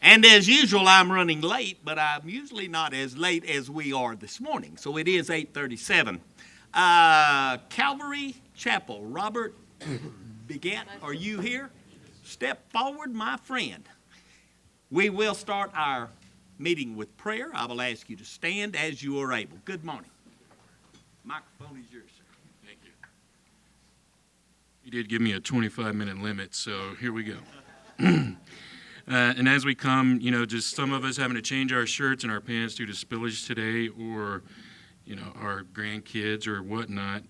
And as usual, I'm running late, but I'm usually not as late as we are this morning. So it is 8:37. Calvary Chapel, Robert Begat, are you here? Step forward, my friend. We will start our meeting with prayer. I will ask you to stand as you are able. Good morning. Microphone is yours, sir. Thank you. You did give me a 25-minute limit, so here we go. And as we come, just some of us having to change our shirts and our pants due to spillage today, or, our grandkids or whatnot.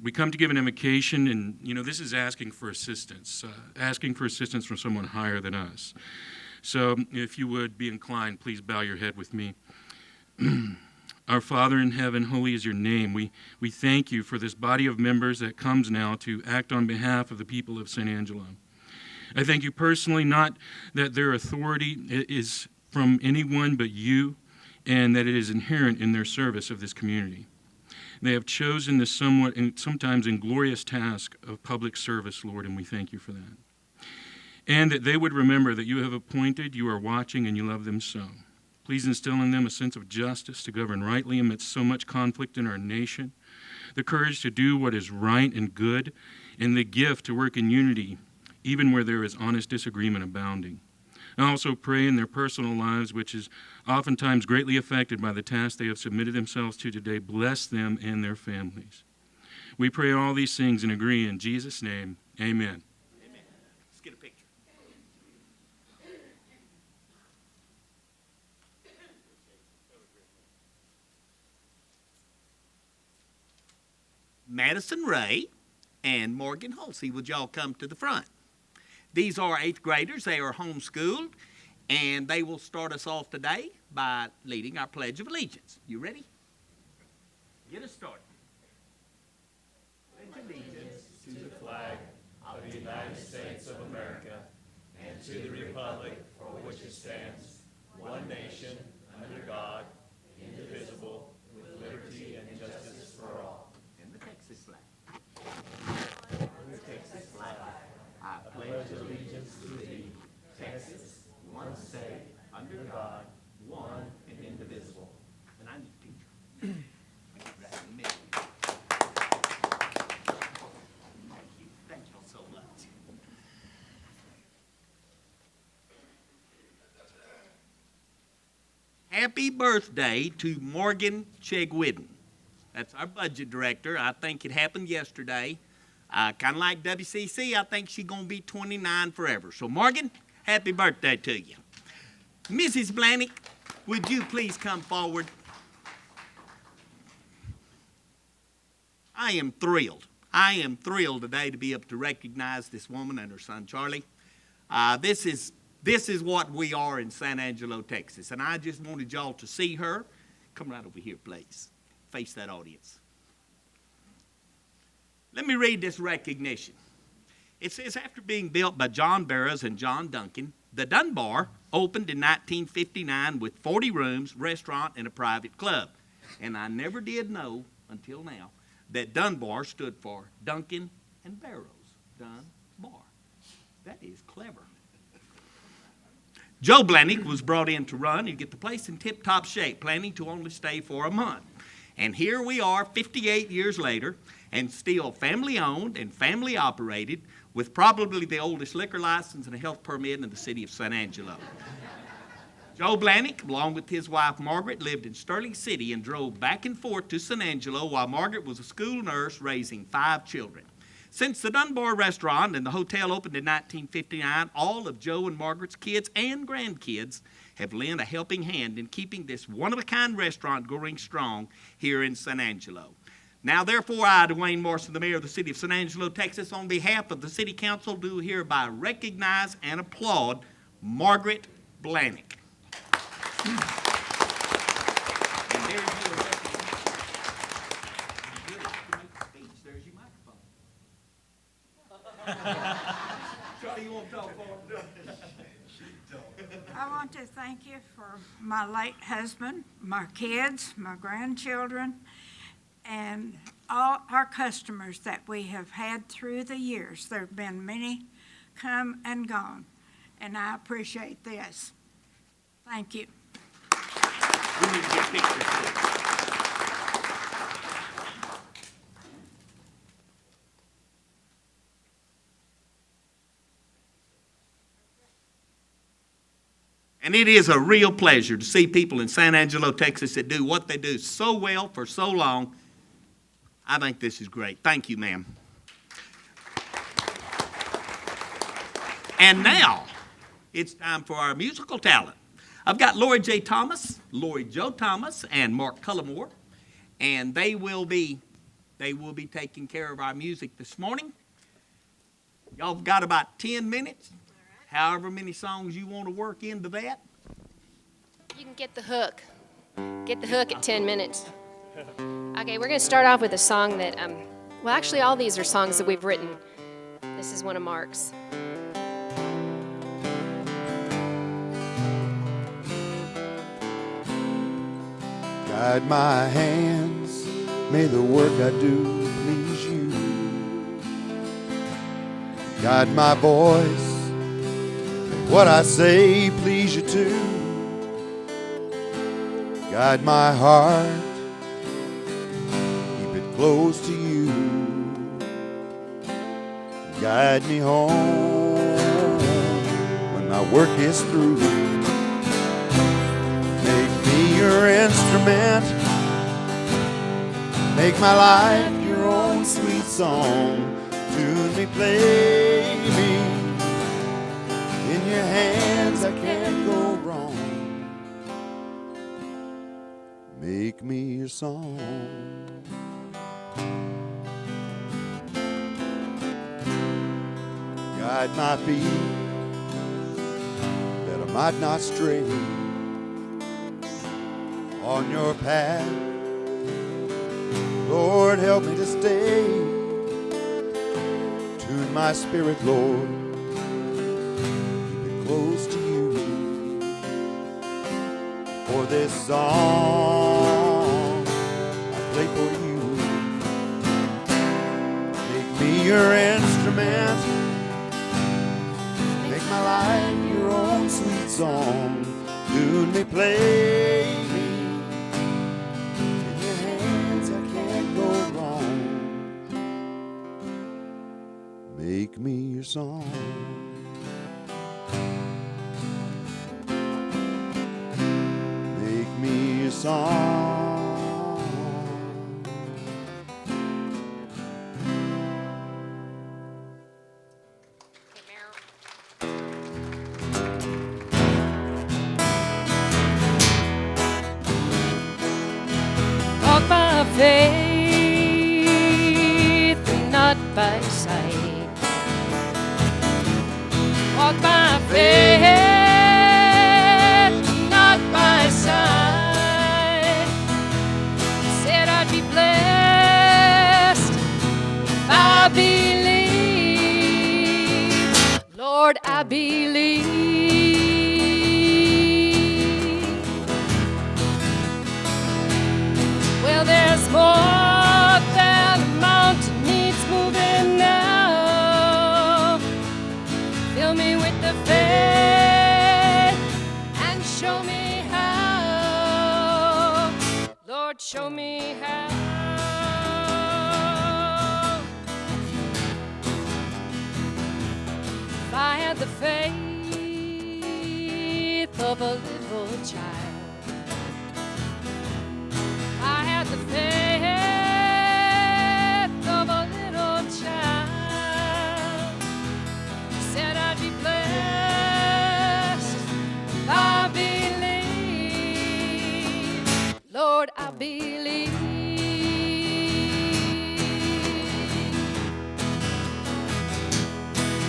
We come to give an invocation, and, this is asking for assistance from someone higher than us. So if you would be inclined, please bow your head with me. Our Father in heaven, holy is your name. We thank you for this body of members that comes now to act on behalf of the people of San Angelo. I thank you personally, not that their authority is from anyone but you, and that it is inherent in their service of this community. They have chosen this somewhat and sometimes inglorious task of public service, Lord, and we thank you for that. And that they would remember that you have appointed, you are watching, and you love them so. Please instill in them a sense of justice to govern rightly amidst so much conflict in our nation, the courage to do what is right and good, and the gift to work in unity, even where there is honest disagreement abounding. I also pray in their personal lives, which is oftentimes greatly affected by the task they have submitted themselves to today, bless them and their families. We pray all these things and agree in Jesus' name, amen. Amen. Let's get a picture. Madison Ray and Morgan Halsey, would y'all come to the front? These are 8th graders. They are homeschooled, and they will start us off today by leading our Pledge of Allegiance. You ready? Get us started. Pledge allegiance to the flag of the United States of America and to the republic for which it stands, one nation, under God, indivisible, with liberty and justice for all. And the Texas flag. The Texas flag. I pledge allegiance to thee, Texas, one state, under God, one and indivisible. And I need a picture. Right in the middle. Thank you. Thank you so much. Happy birthday to Morgan Chegwidden. That's our budget director. I think it happened yesterday. Kind of like WCC, I think she's going to be 29 forever. So, Morgan, happy birthday to you. Mrs. Blanick, would you please come forward? I am thrilled. I am thrilled today to be able to recognize this woman and her son, Charlie. This is what we are in San Angelo, Texas. And I just wanted y'all to see her. Come right over here, please. Face that audience. Let me read this recognition. It says, after being built by John Barrows and John Duncan, the Dunbar opened in 1959 with 40 rooms, restaurant, and a private club. And I never did know until now that Dunbar stood for Duncan and Barrows. Dunbar. That is clever. Joe Blanick was brought in to run and get the place in tip-top shape, planning to only stay for a month. And here we are 58 years later, and still family-owned and family-operated, with probably the oldest liquor license and a health permit in the city of San Angelo. Joe Blanick, along with his wife Margaret, lived in Sterling City and drove back and forth to San Angelo while Margaret was a school nurse raising 5 children. Since the Dunbar restaurant and the hotel opened in 1959, all of Joe and Margaret's kids and grandkids have lent a helping hand in keeping this one-of-a-kind restaurant going strong here in San Angelo. Now, therefore, I, Dwayne Morrison, the mayor of the city of San Angelo, Texas, on behalf of the city council, do hereby recognize and applaud Margaret Blanick. And there's your speech. There's your microphone. Charlie, you want to talk for him? I want to thank you for my late husband, my kids, my grandchildren, and all our customers that we have had through the years. There have been many come and gone, and I appreciate this. Thank you. We need to get pictures too. And it is a real pleasure to see people in San Angelo, Texas that do what they do so well for so long. I think this is great. Thank you, ma'am. And now, it's time for our musical talent. I've got Lori J. Thomas, Lori Joe Thomas, and Mark Cullimore, and they will be taking care of our music this morning. Y'all have got about 10 minutes, however many songs you want to work into that. You can get the hook. Get the hook at 10 minutes. Okay, we're going to start off with a song that, well, actually, all these are songs that we've written. This is one of Mark's. Guide my hands, may the work I do please you. Guide my voice, may what I say please you too. Guide my heart, keep it close to you. Guide me home when my work is through. Make me your instrument, make my life your own sweet song. Tune me, play me, in your hands I can't go wrong. Make me your song. Guide my feet that I might not stray on your path. Lord, help me to stay. Tune my spirit, Lord, keep it close to you. For this song I play for you. Make me your instrument, make my life your own sweet song. Tune me, play me, in your hands I can't go wrong. Make me your song. Make me your song. Walk by faith and not by sight. Walk by faith and not by sight. Said I'd be blessed if I believe. Lord, I believe. Well, there's more than a mountain needs moving now. Fill me with the faith and show me how. Lord, show me how. If I had the faith of a little child, I had the faith of a little child. Said I'd be blessed if I believe. Lord, I believe.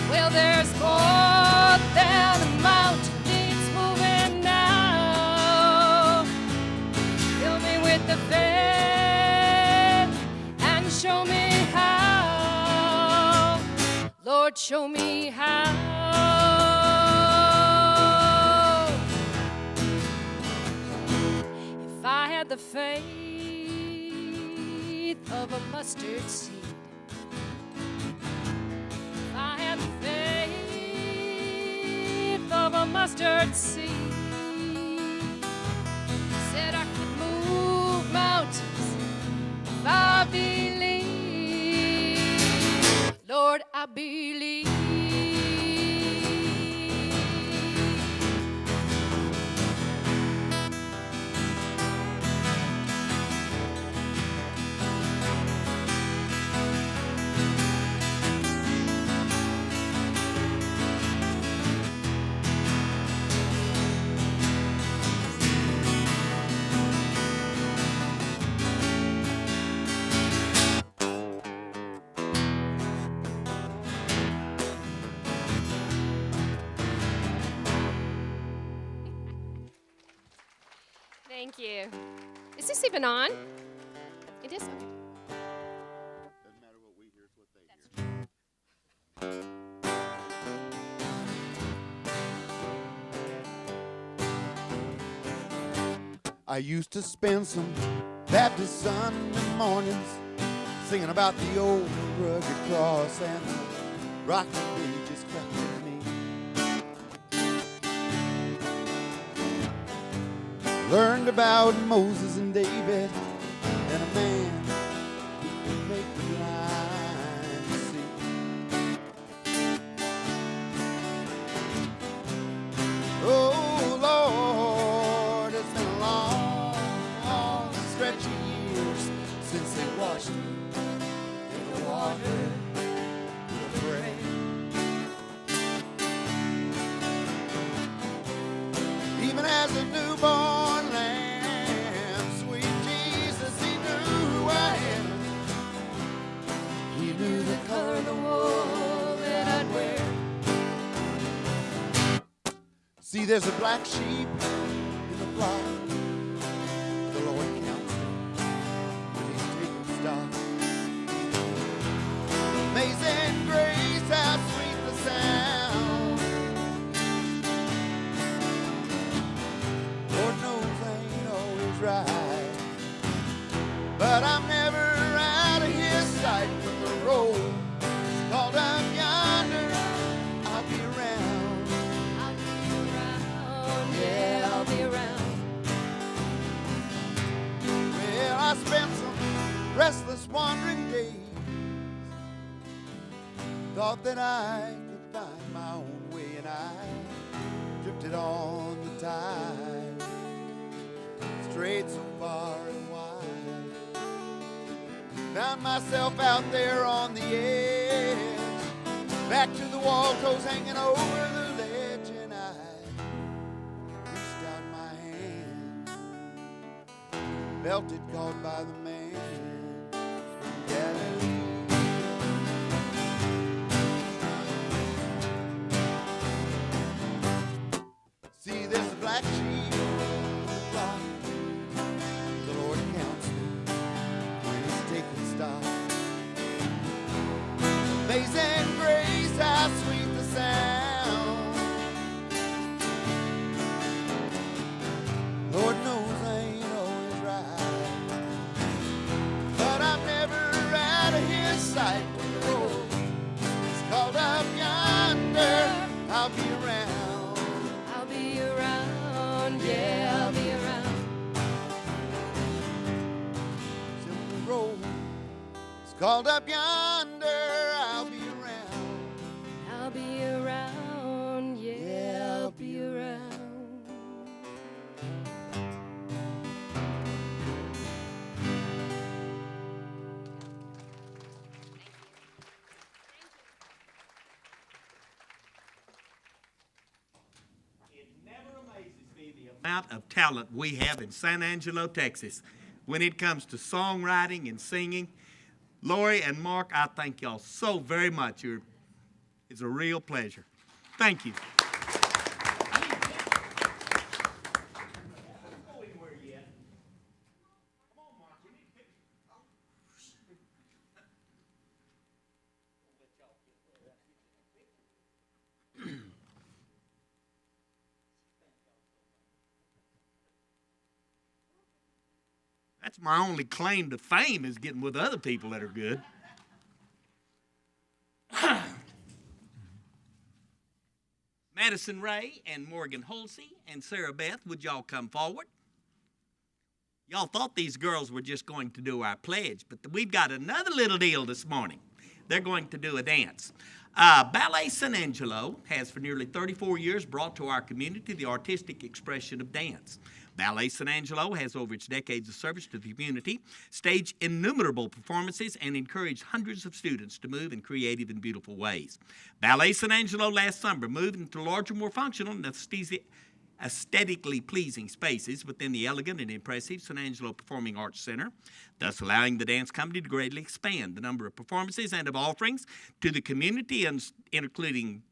Well, there's more than a mountain needs moving now. Fill me with the faith and show me how. Lord, show me how. If I had the faith of a mustard seed, if I had the faith of a mustard seed, I believe. Lord, I believe. Thank you. Is this even on? It is. Okay. Doesn't matter what we hear, it's what they hear. I used to spend some Baptist Sunday mornings singing about the old rugged cross and the rocky pages crept with me. Learned about Moses and David and a man who could make the blind see. Oh Lord, it's been a long, long stretch of years since they washed me in the water with bread. Even as a newborn lamb, sweet Jesus, he knew who I am. He knew the color of the wool that I'd wear. See, there's a black sheep in the flock. The Lord counts them when he's taking stock. Amazing grace, how sweet the sound. Lord knows I ain't always right, but I'm never out of his sight. When the road is called up yonder, I'll be around. I'll be around. Yeah, I'll be around. Well, I spent some restless wandering days. Thought that I could find my own way, and I drifted on the tide, strayed so far and wide. Found myself out there on the edge, back to the wall, toes hanging over the ledge, and I reached out my hand, felt it called by the man from Galilee. See, there's a black sheep in the flock. The Lord counts them when he's taking stock. Amazing grace, how sweet the sound. Lord knows I ain't always right, but I'm never out of his sight. When the road is called up yonder, I'll be around. I'll be around. Yeah, I'll be around. So when the road is called up yonder, I'll be around. I'll be around. Yeah, I'll be around. It never amazes me the amount of talent we have in San Angelo, Texas, when it comes to songwriting and singing. Lori and Mark, I thank y'all so very much. It's a real pleasure. Thank you. That's my only claim to fame, is getting with other people that are good. Madison Ray and Morgan Holsey and Sarah Beth, would y'all come forward? Y'all thought these girls were just going to do our pledge, but we've got another little deal this morning. They're going to do a dance. Ballet San Angelo has for nearly 34 years brought to our community the artistic expression of dance. Ballet San Angelo has, over its decades of service to the community, staged innumerable performances and encouraged hundreds of students to move in creative and beautiful ways. Ballet San Angelo last summer moved into larger, more functional and aesthetically pleasing spaces within the elegant and impressive San Angelo Performing Arts Center, thus allowing the dance company to greatly expand the number of performances and of offerings to the community, including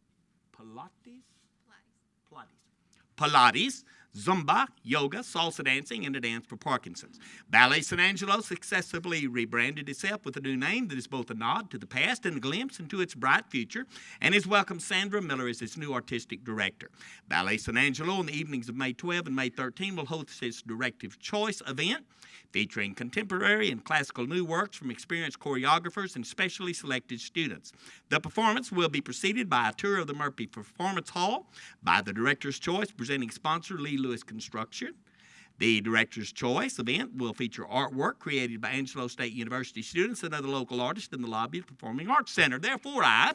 Pilates, Zumba, yoga, salsa dancing, and a dance for Parkinson's. Ballet San Angelo successfully rebranded itself with a new name that is both a nod to the past and a glimpse into its bright future, and has welcomed Sandra Miller as its new artistic director. Ballet San Angelo on the evenings of May 12 and May 13 will host its Directive Choice event, featuring contemporary and classical new works from experienced choreographers and specially selected students. The performance will be preceded by a tour of the Murphy Performance Hall by the Director's Choice presenting sponsor Lee Lewis Construction. The Director's Choice event will feature artwork created by Angelo State University students and other local artists in the lobby of the Performing Arts Center. Therefore, I,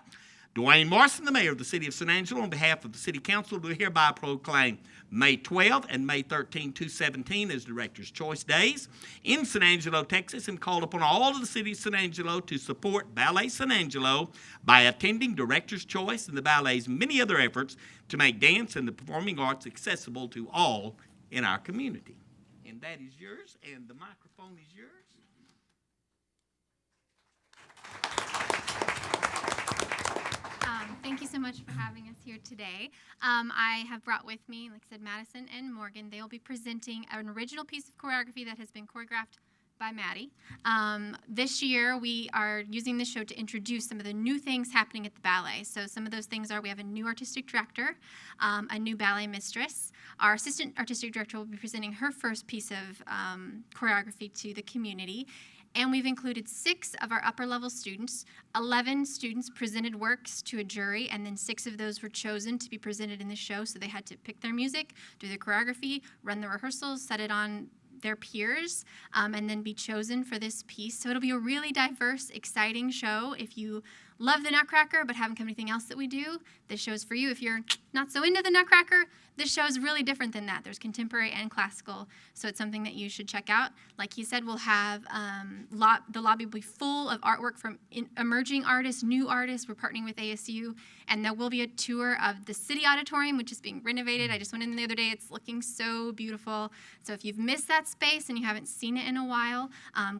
Dwayne Morrison, the mayor of the city of San Angelo, on behalf of the city council, do hereby proclaim May 12 and May 13, 2017 as Director's Choice Days in San Angelo, Texas, and call upon all of the city of San Angelo to support Ballet San Angelo by attending Director's Choice and the ballet's many other efforts to make dance and the performing arts accessible to all in our community. And that is yours, and the microphone is yours. Thank you so much for having us here today. I have brought with me, like I said, Madison and Morgan. They will be presenting an original piece of choreography that has been choreographed by Maddie. This year, we are using this show to introduce some of the new things happening at the ballet. So some of those things are we have a new artistic director, a new ballet mistress. Our assistant artistic director will be presenting her first piece of choreography to the community. And we've included 6 of our upper-level students. 11 students presented works to a jury, and then 6 of those were chosen to be presented in the show. So they had to pick their music, do their choreography, run the rehearsals, set it on their peers, and then be chosen for this piece. So it'll be a really diverse, exciting show. If you love the Nutcracker but haven't come to anything else that we do, this show's for you. If you're not so into the Nutcracker, this show is really different than that. There's contemporary and classical, so it's something that you should check out. Like he said, we'll have the lobby will be full of artwork from emerging artists, new artists. We're partnering with ASU, and there will be a tour of the City Auditorium, which is being renovated. I just went in the other day. It's looking so beautiful. So if you've missed that space and you haven't seen it in a while,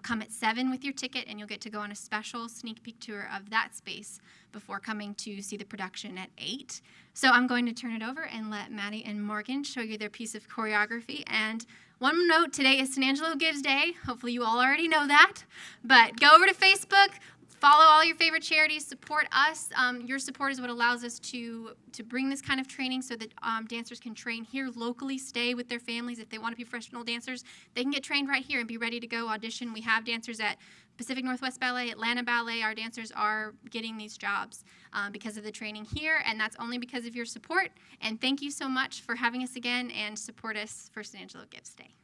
come at 7 with your ticket, and you'll get to go on a special sneak peek tour of that space before coming to see the production at 8. So I'm going to turn it over and let Maddie and Morgan show you their piece of choreography. And one note, today is San Angelo Gives Day. Hopefully you all already know that. But go over to Facebook, follow all your favorite charities, support us. Your support is what allows us to bring this kind of training so that dancers can train here locally, stay with their families. If they want to be professional dancers, they can get trained right here and be ready to go audition. We have dancers at Pacific Northwest Ballet, Atlanta Ballet. Our dancers are getting these jobs because of the training here, and that's only because of your support. And thank you so much for having us again, and support us for San Angelo Gives Day.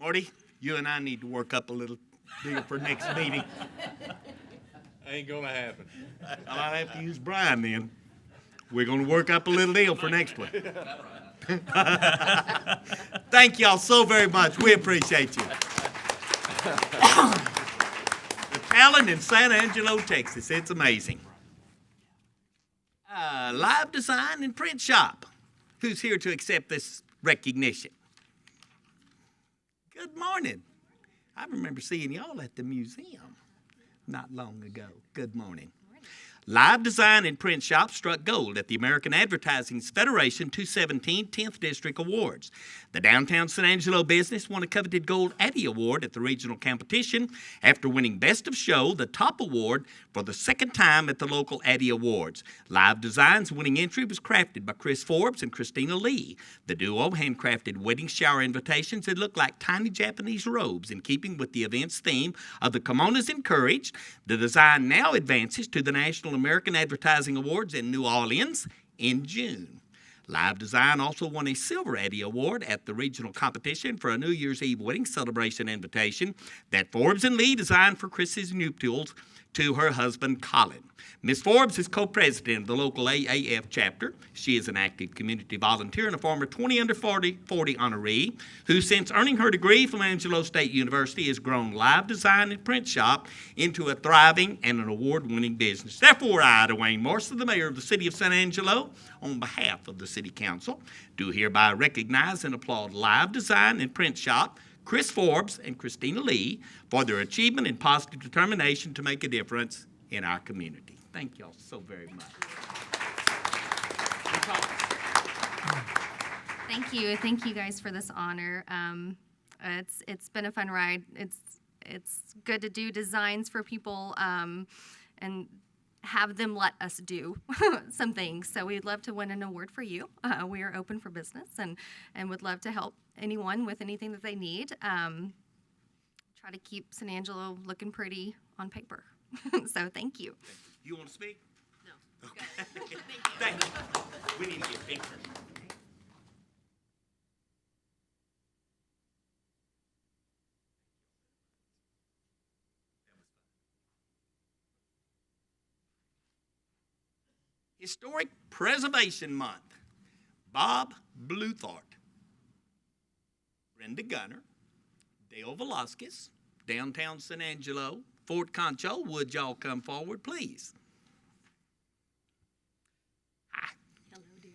Marty, you and I need to work up a little deal for next meeting. Ain't gonna happen. I'll have to use Brian then. We're going to work up a little deal for next one. Thank y'all so very much. We appreciate you. The talent in San Angelo, Texas. It's amazing. Live design and print shop. Who's here to accept this recognition? Good morning. I remember seeing y'all at the museum not long ago. Good morning. Live Design and Print Shop struck gold at the American Advertising Federation 217 10th District Awards. The downtown San Angelo business won a coveted Gold Addy Award at the regional competition after winning Best of Show, the top award, for the second time at the local Addy Awards. Live Design's winning entry was crafted by Chris Forbes and Christina Lee. The duo handcrafted wedding shower invitations that looked like tiny Japanese robes in keeping with the event's theme of the kimonos encouraged. The design now advances to the National American Advertising Awards in New Orleans in June. Live Design also won a Silver Addy Award at the regional competition for a New Year's Eve wedding celebration invitation that Forbes and Lee designed for Chris's nuptials to her husband, Colin. Ms. Forbes is co-president of the local AAF chapter. She is an active community volunteer and a former 20 under 40 honoree who, since earning her degree from Angelo State University, has grown Live Design and Print Shop into a thriving and an award-winning business. Therefore, I, Dwayne Morrison, the mayor of the city of San Angelo, on behalf of the city council, do hereby recognize and applaud Live Design and Print Shop, Chris Forbes and Christina Lee, for their achievement and positive determination to make a difference in our community. Thank y'all so very much. Thank you. Thank you guys for this honor. It's been a fun ride. It's good to do designs for people and have them let us do some things. So we'd love to win an award for you. We are open for business and would love to help anyone with anything that they need. Try to keep San Angelo looking pretty on paper. So thank you. You want to speak? No. Okay. Thank you. We need to get pictures. Historic Preservation Month. Bob Bluthart, Brenda Gunner, Dale Velasquez, Downtown San Angelo, Fort Concho, would y'all come forward, please? Hi. Hello, dear.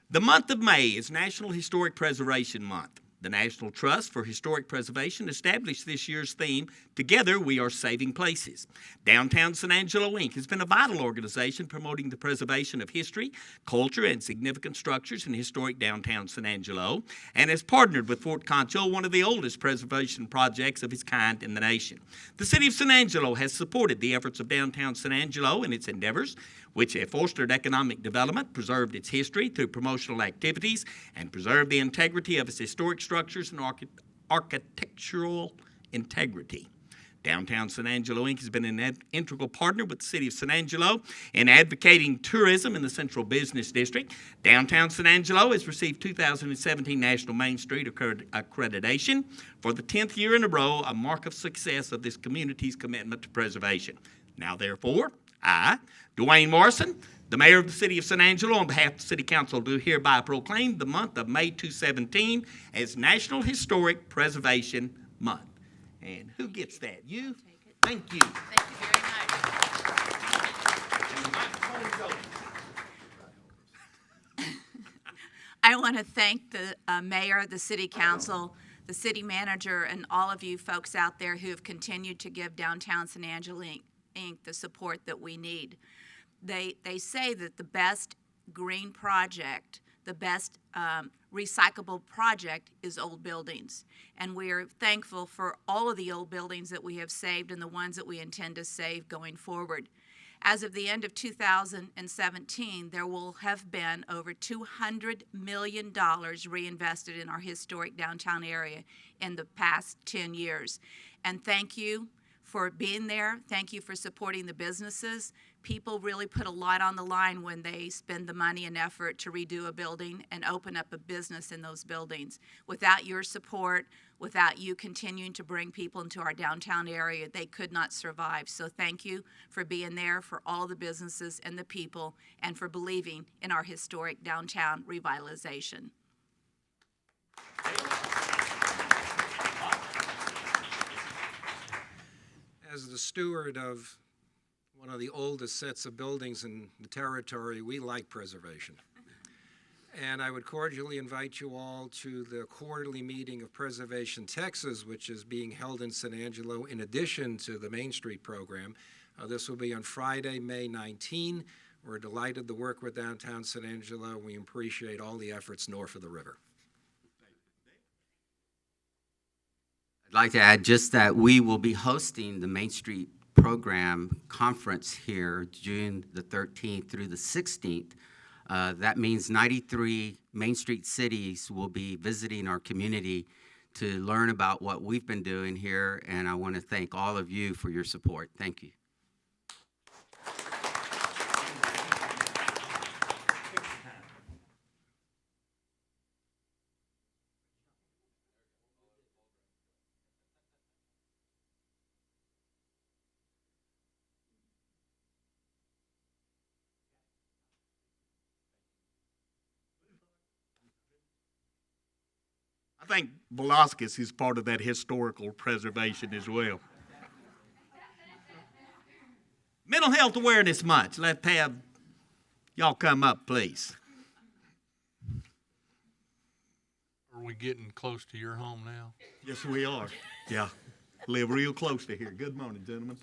The month of May is National Historic Preservation Month. The National Trust for Historic Preservation established this year's theme, Together We Are Saving Places. Downtown San Angelo, Inc. has been a vital organization promoting the preservation of history, culture, and significant structures in historic downtown San Angelo, and has partnered with Fort Concho, one of the oldest preservation projects of its kind in the nation. The City of San Angelo has supported the efforts of downtown San Angelo in its endeavors, which have fostered economic development, preserved its history through promotional activities, and preserved the integrity of its historic structures and architectural integrity. Downtown San Angelo, Inc. has been an integral partner with the City of San Angelo in advocating tourism in the Central Business District. Downtown San Angelo has received 2017 National Main Street accreditation for the 10th year in a row, a mark of success of this community's commitment to preservation. Now, therefore, I, Dwayne Morrison, the mayor of the city of San Angelo, on behalf of the City Council, do hereby proclaim the month of May 2017 as National Historic Preservation Month. And who gets that? You? Thank you. Thank you very much. I want to thank the mayor, the city council, the city manager, and all of you folks out there who have continued to give Downtown San Angelo Inc. the support that we need. They say that the best green project, the best recyclable project is old buildings. And we are thankful for all of the old buildings that we have saved and the ones that we intend to save going forward. As of the end of 2017, there will have been over $200 million reinvested in our historic downtown area in the past 10 years. And thank you for being there. Thank you for supporting the businesses. People really put a lot on the line when they spend the money and effort to redo a building and open up a business in those buildings. Without your support, without you continuing to bring people into our downtown area, they could not survive. So thank you for being there for all the businesses and the people and for believing in our historic downtown revitalization. As the steward of one of the oldest sets of buildings in the territory, we like preservation. And I would cordially invite you all to the quarterly meeting of Preservation Texas, which is being held in San Angelo in addition to the Main Street program. This will be on Friday, May 19. We're delighted to work with downtown San Angelo. We appreciate all the efforts north of the river. I'd like to add just that we will be hosting the Main Street program conference here June the 13th through the 16th. That means 93 Main Street cities will be visiting our community to learn about what we've been doing here, and I want to thank all of you for your support. Thank you. I think Velasquez is part of that historical preservation as well. Mental Health Awareness Month. Let's have y'all come up, please. Are we getting close to your home now? Yes, we are. Yeah, live real close to here. Good morning, gentlemen.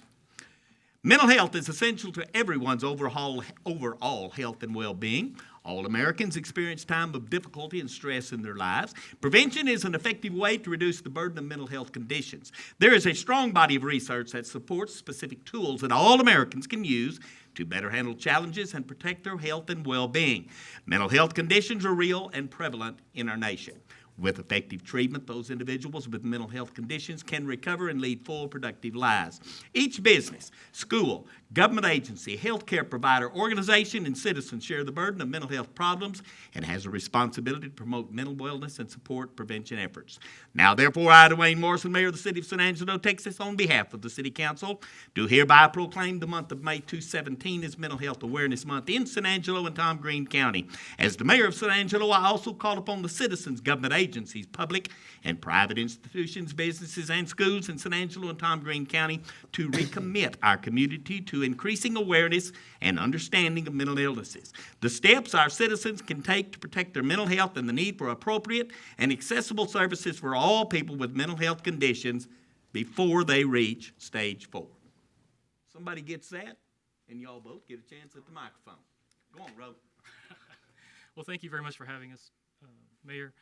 Mental health is essential to everyone's overall health and well-being. All Americans experience time of difficulty and stress in their lives. Prevention is an effective way to reduce the burden of mental health conditions. There is a strong body of research that supports specific tools that all Americans can use to better handle challenges and protect their health and well-being. Mental health conditions are real and prevalent in our nation. With effective treatment, those individuals with mental health conditions can recover and lead full, productive lives. Each business, school, government agency, healthcare provider, organization, and citizen share the burden of mental health problems and has a responsibility to promote mental wellness and support prevention efforts. Now, therefore, I, Dwayne Morrison, Mayor of the City of San Angelo, Texas, on behalf of the City Council, do hereby proclaim the month of May 2017 as Mental Health Awareness Month in San Angelo and Tom Green County. As the Mayor of San Angelo, I also call upon the citizens, government agencies, public and private institutions, businesses, and schools in San Angelo and Tom Green County to recommit our community to increasing awareness and understanding of mental illnesses. The steps our citizens can take to protect their mental health and the need for appropriate and accessible services for all people with mental health conditions before they reach stage 4. Somebody gets that, and y'all both get a chance at the microphone. Go on, Ro. Well, thank you very much for having us, Mayor.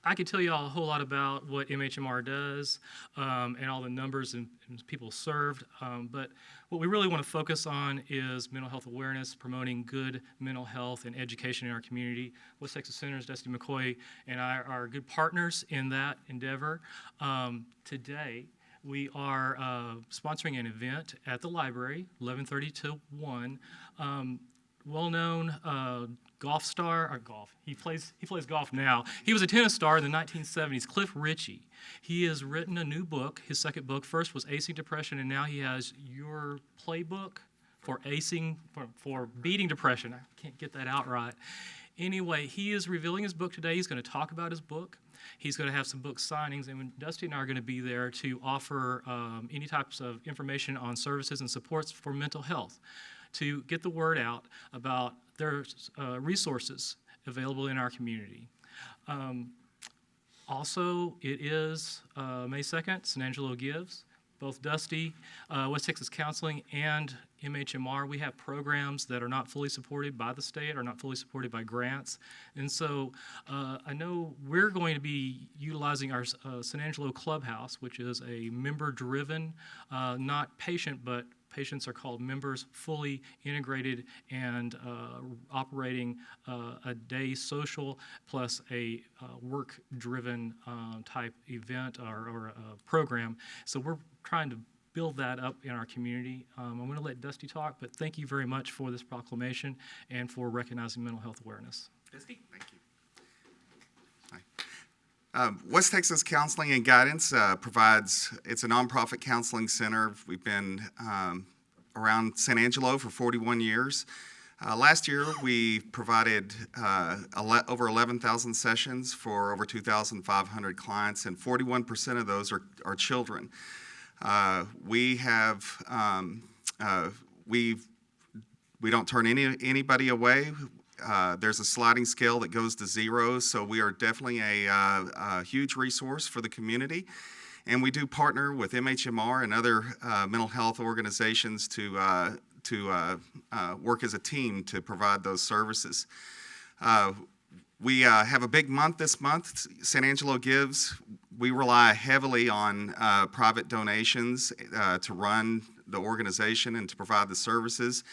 I could tell you all a whole lot about what MHMR does and all the numbers and people served, but what we really want to focus on is mental health awareness, promoting good mental health and education in our community. West Texas Senators Dusty McCoy and I are good partners in that endeavor. Today, we are sponsoring an event at the library, 11:30 to 1. Well-known golf star, or golf, he plays golf now. He was a tennis star in the 1970s, Cliff Ritchie. He has written a new book. His second book first was Acing Depression, and now he has Your Playbook for Acing, for Beating Depression. I can't get that out right. Anyway, he is revealing his book today. He's going to talk about his book. He's going to have some book signings, and Dusty and I are going to be there to offer any types of information on services and supports for mental health, to get the word out about their resources available in our community. Also, it is May 2nd, San Angelo Gives. Both Dusty, West Texas Counseling, and MHMR, we have programs that are not fully supported by the state, or not fully supported by grants. And so I know we're going to be utilizing our San Angelo Clubhouse, which is a member-driven, not patient, but patients are called members, fully integrated and operating a day social plus a work-driven type event or program. So we're trying to build that up in our community. I'm going to let Dusty talk, but thank you very much for this proclamation and for recognizing mental health awareness. Dusty, thank you. West Texas Counseling and Guidance provides, it's a nonprofit counseling center. We've been around San Angelo for 41 years. Last year, we provided over 11,000 sessions for over 2,500 clients, and 41% of those are children. We don't turn anybody away. There's a sliding scale that goes to 0, so we are definitely a huge resource for the community. And we do partner with MHMR and other mental health organizations to work as a team to provide those services. We have a big month this month, San Angelo Gives. We rely heavily on private donations to run the organization and to provide the services.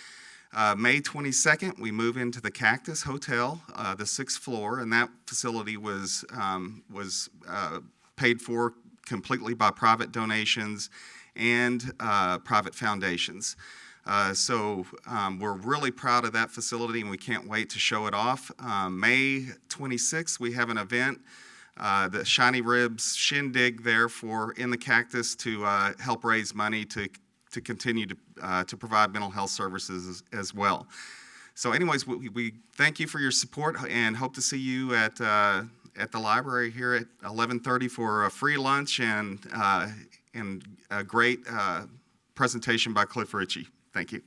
May 22nd, we move into the Cactus Hotel, the 6th floor, and that facility was paid for completely by private donations and private foundations. So we're really proud of that facility, and we can't wait to show it off. May 26th, we have an event, the Shiny Ribs Shindig there in the Cactus to help raise money to continue to provide mental health services as well. So anyways, we thank you for your support and hope to see you at the library here at 11:30 for a free lunch and a great presentation by Cliff Ritchie. Thank you.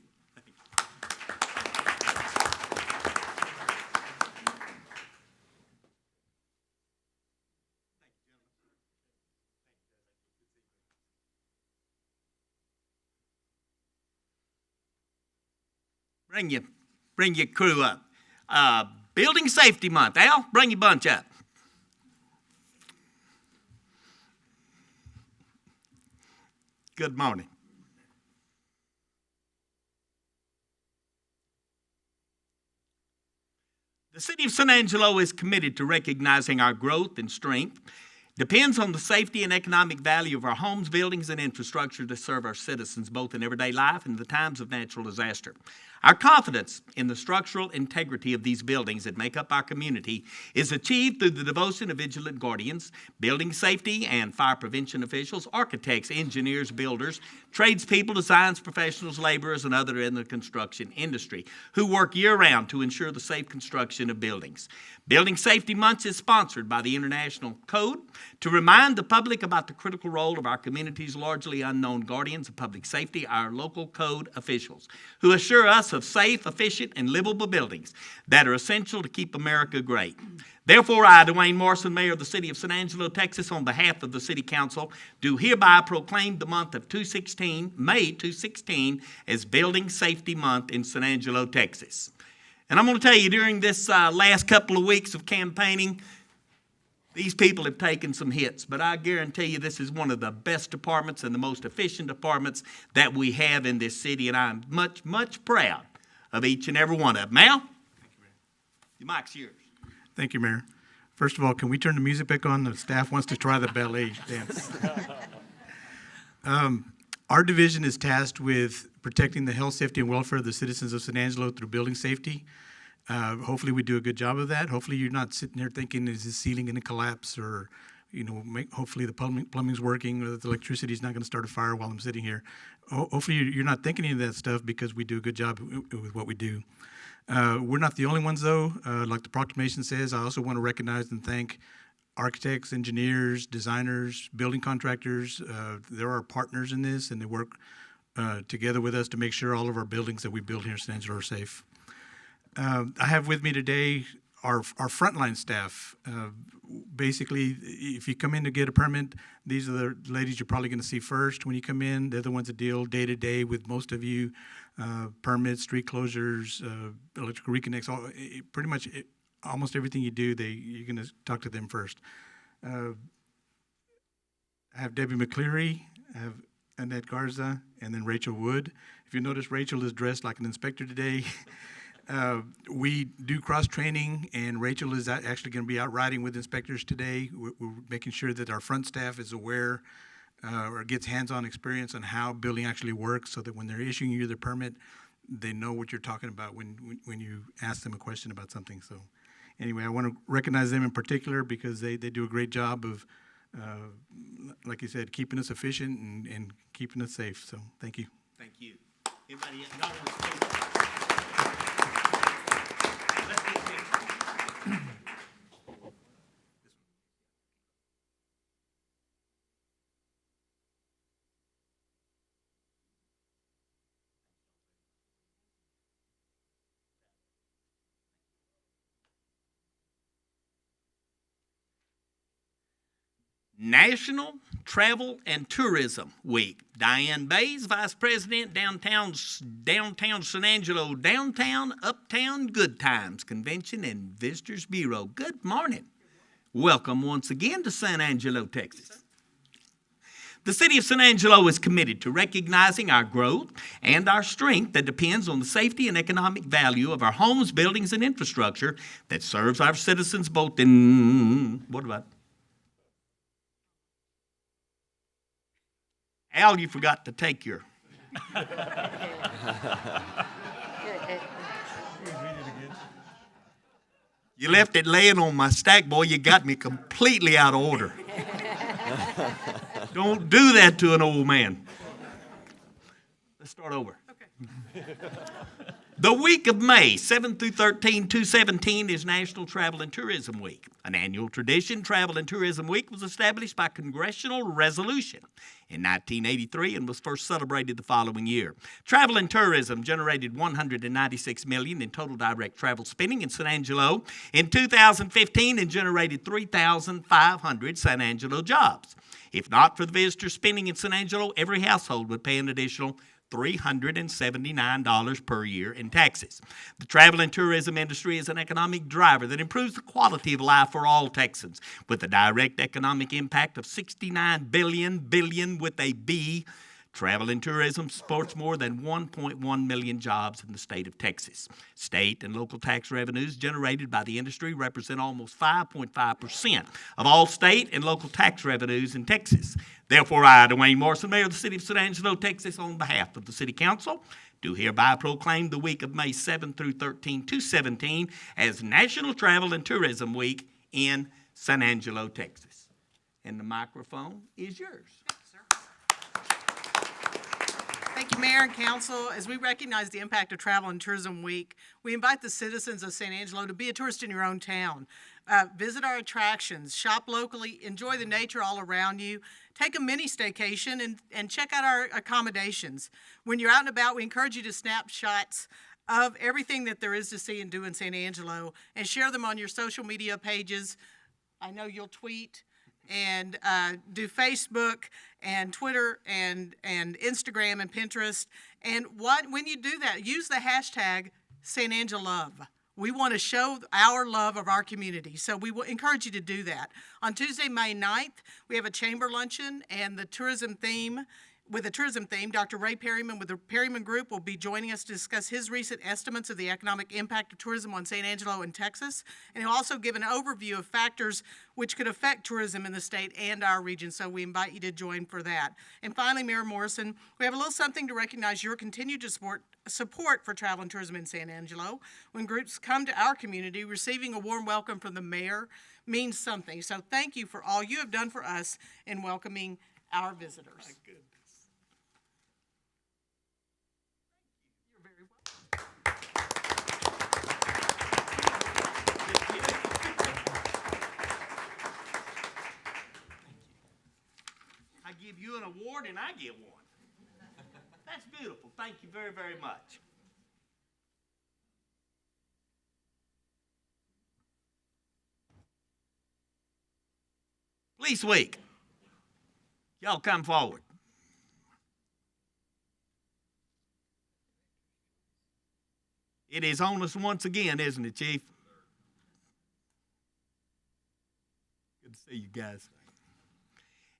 Bring your crew up. Building Safety Month. Al, bring your bunch up. Good morning. The City of San Angelo is committed to recognizing our growth and strength depends on the safety and economic value of our homes, buildings, and infrastructure to serve our citizens both in everyday life and in the times of natural disaster. Our confidence in the structural integrity of these buildings that make up our community is achieved through the devotion of vigilant guardians, building safety and fire prevention officials, architects, engineers, builders, tradespeople, design professionals, laborers, and others in the construction industry who work year-round to ensure the safe construction of buildings. Building Safety Month is sponsored by the International Code to remind the public about the critical role of our community's largely unknown guardians of public safety, our local code officials, who assure us of safe, efficient, and livable buildings that are essential to keep America great. Therefore, I, Dwayne Morrison, Mayor of the City of San Angelo, Texas, on behalf of the City Council, do hereby proclaim the month of May 2/16, as Building Safety Month in San Angelo, Texas. And I'm going to tell you, during this last couple of weeks of campaigning, these people have taken some hits, but I guarantee you this is one of the best departments and the most efficient departments that we have in this city, and I'm much, much proud of each and every one of them. Mal? Thank you, Mayor. The mic's yours. Thank you, Mayor. First of all, can we turn the music back on? The staff wants to try the ballet dance. Our division is tasked with protecting the health, safety, and welfare of the citizens of San Angelo through building safety. Hopefully we do a good job of that. Hopefully you're not sitting there thinking, is the ceiling going to collapse, or hopefully the plumbing's working, or that the electricity is not going to start a fire while I'm sitting here. Hopefully you're not thinking any of that stuff, because we do a good job with what we do. We're not the only ones, though. Like the proclamation says, I also want to recognize and thank architects, engineers, designers, building contractors. They're our partners in this, and they work together with us to make sure all of our buildings that we build here in San Angelo are safe. I have with me today our frontline staff. Basically, if you come in to get a permit, these are the ladies you're probably going to see first when you come in. They're the ones that deal day to day with most of you. Permits, street closures, electrical reconnects, pretty much almost everything you do, you're going to talk to them first. I have Debbie McCleary, I have Annette Garza, and then Rachel Wood. If you notice, Rachel is dressed like an inspector today. We do cross-training, and Rachel is actually going to be out riding with inspectors today. We're making sure that our front staff is aware or gets hands-on experience on how building actually works, so that when they're issuing you the permit, they know what you're talking about when you ask them a question about something. So anyway, I want to recognize them in particular because they do a great job of, like you said, keeping us efficient and keeping us safe. So thank you. Thank you. Anybody else? Y'all want to speak? Let's get this. National Travel and Tourism Week. Diane Bays, Vice President, Downtown San Angelo, Downtown, Uptown, Good Times Convention and Visitors Bureau. Good morning. Welcome once again to San Angelo, Texas. The City of San Angelo is committed to recognizing our growth and our strength that depends on the safety and economic value of our homes, buildings, and infrastructure that serves our citizens both in, what about Al, you forgot to take your. You left it laying on my stack, boy. You got me completely out of order. Don't do that to an old man. Let's start over. Okay. The week of May 7 through 13, 2017 is National Travel and Tourism Week. An annual tradition, Travel and Tourism Week was established by congressional resolution in 1983 and was first celebrated the following year. Travel and tourism generated $196 million in total direct travel spending in San Angelo in 2015 and generated 3,500 San Angelo jobs. If not for the visitor spending in San Angelo, every household would pay an additional $379 per year in taxes. The travel and tourism industry is an economic driver that improves the quality of life for all Texans, with a direct economic impact of $69 billion with a B. Travel and tourism supports more than 1.1 million jobs in the state of Texas. State and local tax revenues generated by the industry represent almost 5.5% of all state and local tax revenues in Texas. Therefore, I, Dwayne Morrison, Mayor of the City of San Angelo, Texas, on behalf of the City Council, do hereby proclaim the week of May 7 through 13, 2017 as National Travel and Tourism Week in San Angelo, Texas. And the microphone is yours. Thank you, Mayor and Council. As we recognize the impact of Travel and Tourism Week, we invite the citizens of San Angelo to be a tourist in your own town. Visit our attractions, shop locally, enjoy the nature all around you, take a mini staycation, and check out our accommodations. When you're out and about, we encourage you to snap shots of everything that there is to see and do in San Angelo and share them on your social media pages. I know you'll tweet and do Facebook and Twitter and Instagram and Pinterest. And when you do that, use the hashtag SanAngelLove. We want to show our love of our community, so we will encourage you to do that. On Tuesday, May 9th, we have a chamber luncheon and the tourism theme. With a tourism theme, Dr. Ray Perryman with the Perryman Group will be joining us to discuss his recent estimates of the economic impact of tourism on San Angelo and Texas. And he'll also give an overview of factors which could affect tourism in the state and our region, so we invite you to join for that. And finally, Mayor Morrison, we have a little something to recognize your continued support for travel and tourism in San Angelo. When groups come to our community, receiving a warm welcome from the mayor means something. So thank you for all you have done for us in welcoming our visitors. I give you an award and I get one. That's beautiful. Thank you very, very much. Police Week. Y'all come forward. It is on us once again, isn't it, Chief? Good to see you guys.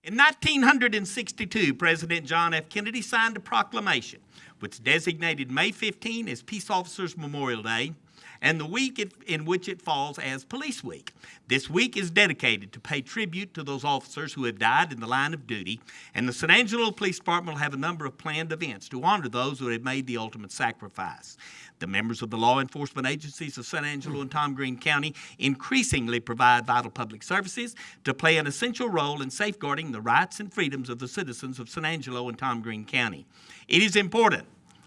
In 1962, President John F. Kennedy signed a proclamation which designated May 15 as Peace Officers Memorial Day and the week in which it falls as Police Week. This week is dedicated to pay tribute to those officers who have died in the line of duty, and the San Angelo Police Department will have a number of planned events to honor those who have made the ultimate sacrifice. The members of the law enforcement agencies of San Angelo and Tom Green County increasingly provide vital public services to play an essential role in safeguarding the rights and freedoms of the citizens of San Angelo and Tom Green County. It is important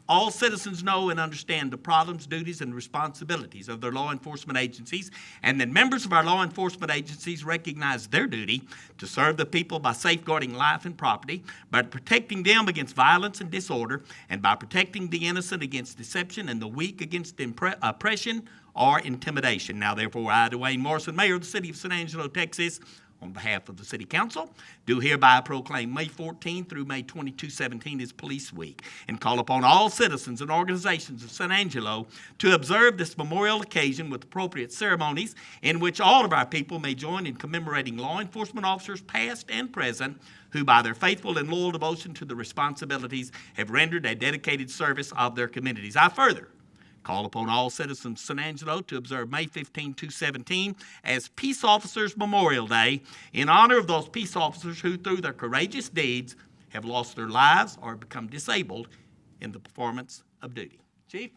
all citizens know and understand the problems, duties, and responsibilities of their law enforcement agencies, and that members of our law enforcement agencies recognize their duty to serve the people by safeguarding life and property, by protecting them against violence and disorder, and by protecting the innocent against deception and the weak against oppression or intimidation. Now, therefore, I, Dwayne Morrison, Mayor of the City of San Angelo, Texas, on behalf of the City Council, do hereby proclaim May 14 through May 22, 2017 as Police Week, and call upon all citizens and organizations of San Angelo to observe this memorial occasion with appropriate ceremonies in which all of our people may join in commemorating law enforcement officers past and present who by their faithful and loyal devotion to the responsibilities have rendered a dedicated service of their communities. I further call upon all citizens of San Angelo to observe May 15, 2017 as Peace Officers Memorial Day in honor of those peace officers who, through their courageous deeds, have lost their lives or become disabled in the performance of duty. Chief?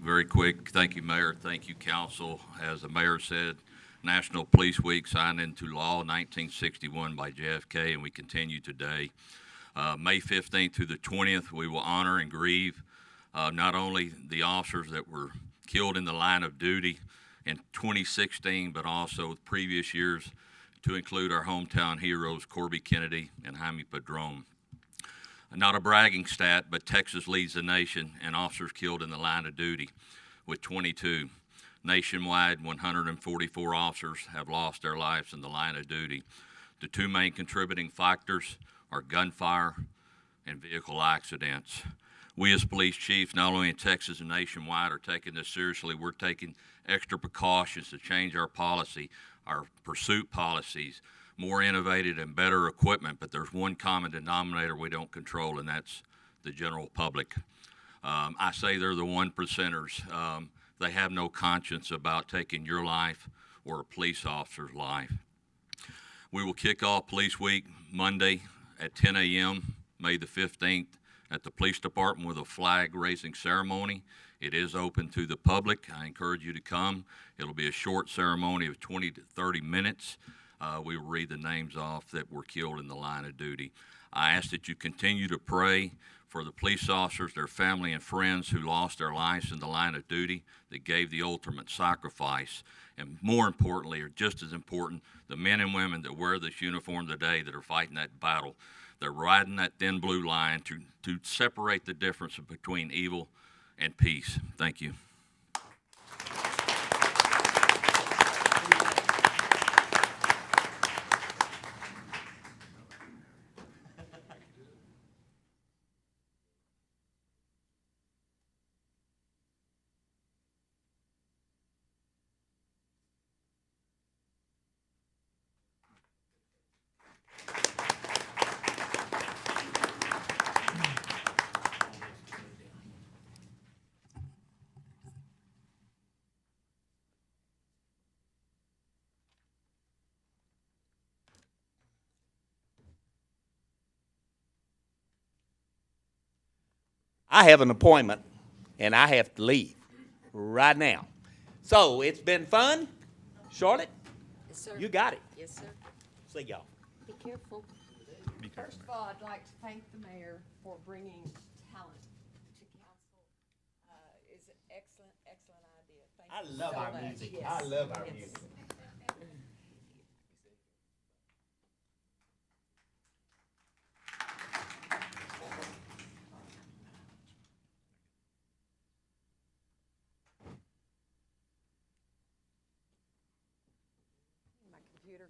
Very quick. Thank you, Mayor. Thank you, Council. As the Mayor said, National Police Week signed into law 1961 by JFK, and we continue today. May 15th through the 20th, we will honor and grieve not only the officers that were killed in the line of duty in 2016, but also previous years to include our hometown heroes, Corby Kennedy and Jaime Padron. Not a bragging stat, but Texas leads the nation in officers killed in the line of duty with 22. Nationwide, 144 officers have lost their lives in the line of duty. The two main contributing factors are gunfire and vehicle accidents. We as police chiefs, not only in Texas and nationwide, are taking this seriously. We're taking extra precautions to change our policy, our pursuit policies, more innovative and better equipment, but there's one common denominator we don't control, and that's the general public. I say they're the 1%ers. They have no conscience about taking your life or a police officer's life. We will kick off Police Week Monday at 10 a.m., May the 15th, at the Police Department with a flag-raising ceremony. It is open to the public. I encourage you to come. It'll be a short ceremony of 20 to 30 minutes. We will read the names off that were killed in the line of duty. I ask that you continue to pray for the police officers, their family and friends who lost their lives in the line of duty, that gave the ultimate sacrifice. And more importantly, or just as important, the men and women that wear this uniform today that are fighting that battle. They're riding that thin blue line to separate the difference between evil and peace. Thank you. I have an appointment, and I have to leave right now. So it's been fun. Charlotte? Yes, sir. You got it. Yes, sir. See y'all. Be careful. First of all, I'd like to thank the mayor for bringing talent to council. It's an excellent, excellent idea. Thank you love so our much. music. Yes. I love our Yes. music. My computer.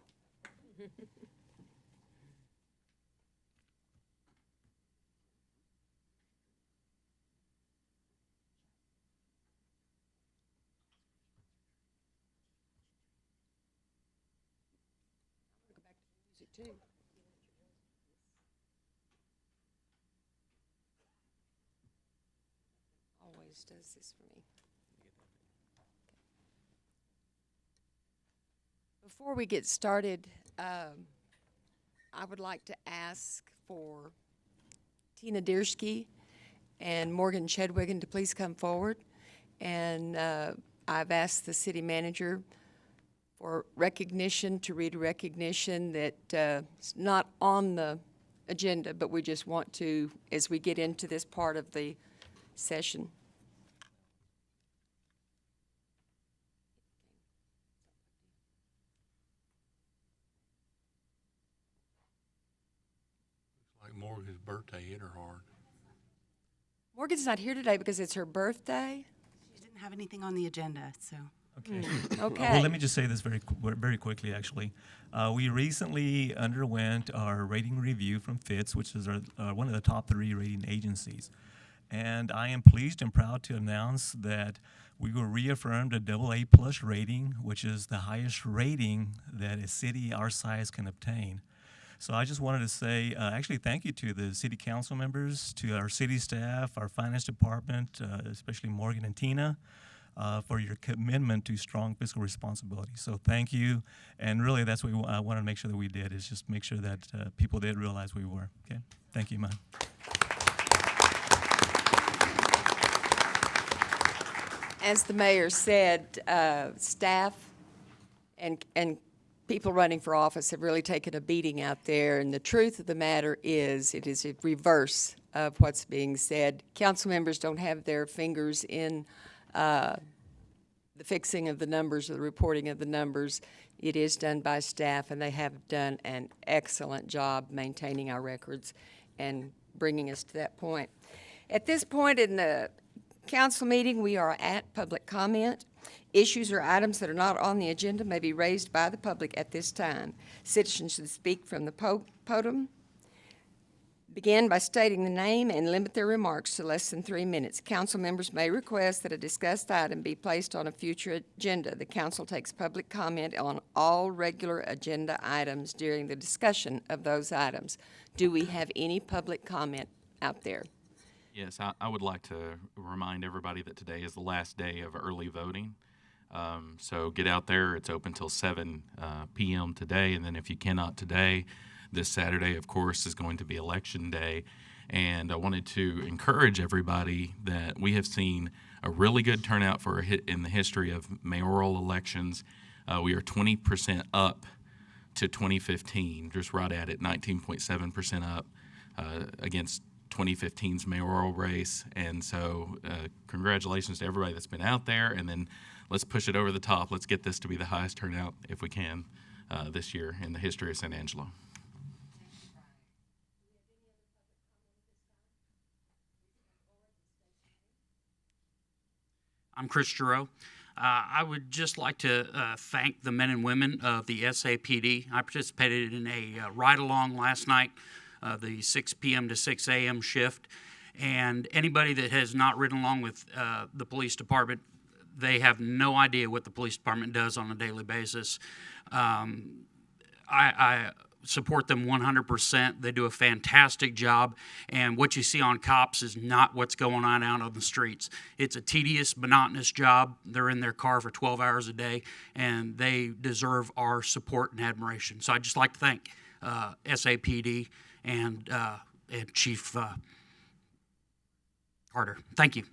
too. Always does this for me. Before we get started, I would like to ask for Tina Diersky and Morgan Chedwigan to please come forward. And I've asked the city manager for recognition, to read a recognition that is not on the agenda, but we just want to, as we get into this part of the session. Like Morgan's birthday hit her hard. Morgan's not here today because it's her birthday. She didn't have anything on the agenda, so. Okay. Okay. Well, let me just say this very quickly, actually. We recently underwent our rating review from FITS, which is one of the top 3 rating agencies. And I am pleased and proud to announce that we were reaffirmed a AA+ rating, which is the highest rating that a city our size can obtain. So I just wanted to say, actually, thank you to the city council members, to our city staff, our finance department, especially Morgan and Tina, for your commitment to strong fiscal responsibility. So thank you, and really that's what I wanted to make sure that we did, is just make sure that people did realize we were. Okay, thank you, ma'am. As the mayor said, staff and people running for office have really taken a beating out there, and the truth of the matter is it is a reverse of what's being said. Council members don't have their fingers in the fixing of the numbers or the reporting of the numbers. It is done by staff, and they have done an excellent job maintaining our records and bringing us to that point. At this point in the council meeting, we are at public comment. Issues or items that are not on the agenda may be raised by the public at this time. Citizens should speak from the podium. Begin by stating the name and limit their remarks to less than 3 minutes. Council members may request that a discussed item be placed on a future agenda. The council takes public comment on all regular agenda items during the discussion of those items. Do we have any public comment out there? Yes, I would like to remind everybody that today is the last day of early voting. So get out there. It's open till 7 p.m. today, and then if you cannot today, this Saturday, of course, is going to be Election Day. And I wanted to encourage everybody that we have seen a really good turnout in the history of mayoral elections. We are 20% up to 2015, just right at it, 19.7% up against 2015's mayoral race. And so congratulations to everybody that's been out there, and then let's push it over the top. Let's get this to be the highest turnout, if we can, this year in the history of San Angelo. I'm Chris Giroux. I would just like to thank the men and women of the SAPD. I participated in a ride-along last night, the 6 p.m. to 6 a.m. shift, and anybody that has not ridden along with the police department, they have no idea what the police department does on a daily basis. I support them 100%. They do a fantastic job, and what you see on cops is not what's going on out on the streets. It's a tedious, monotonous job. They're in their car for 12 hours a day, and they deserve our support and admiration. So I'd just like to thank SAPD and Chief Carter. Thank you.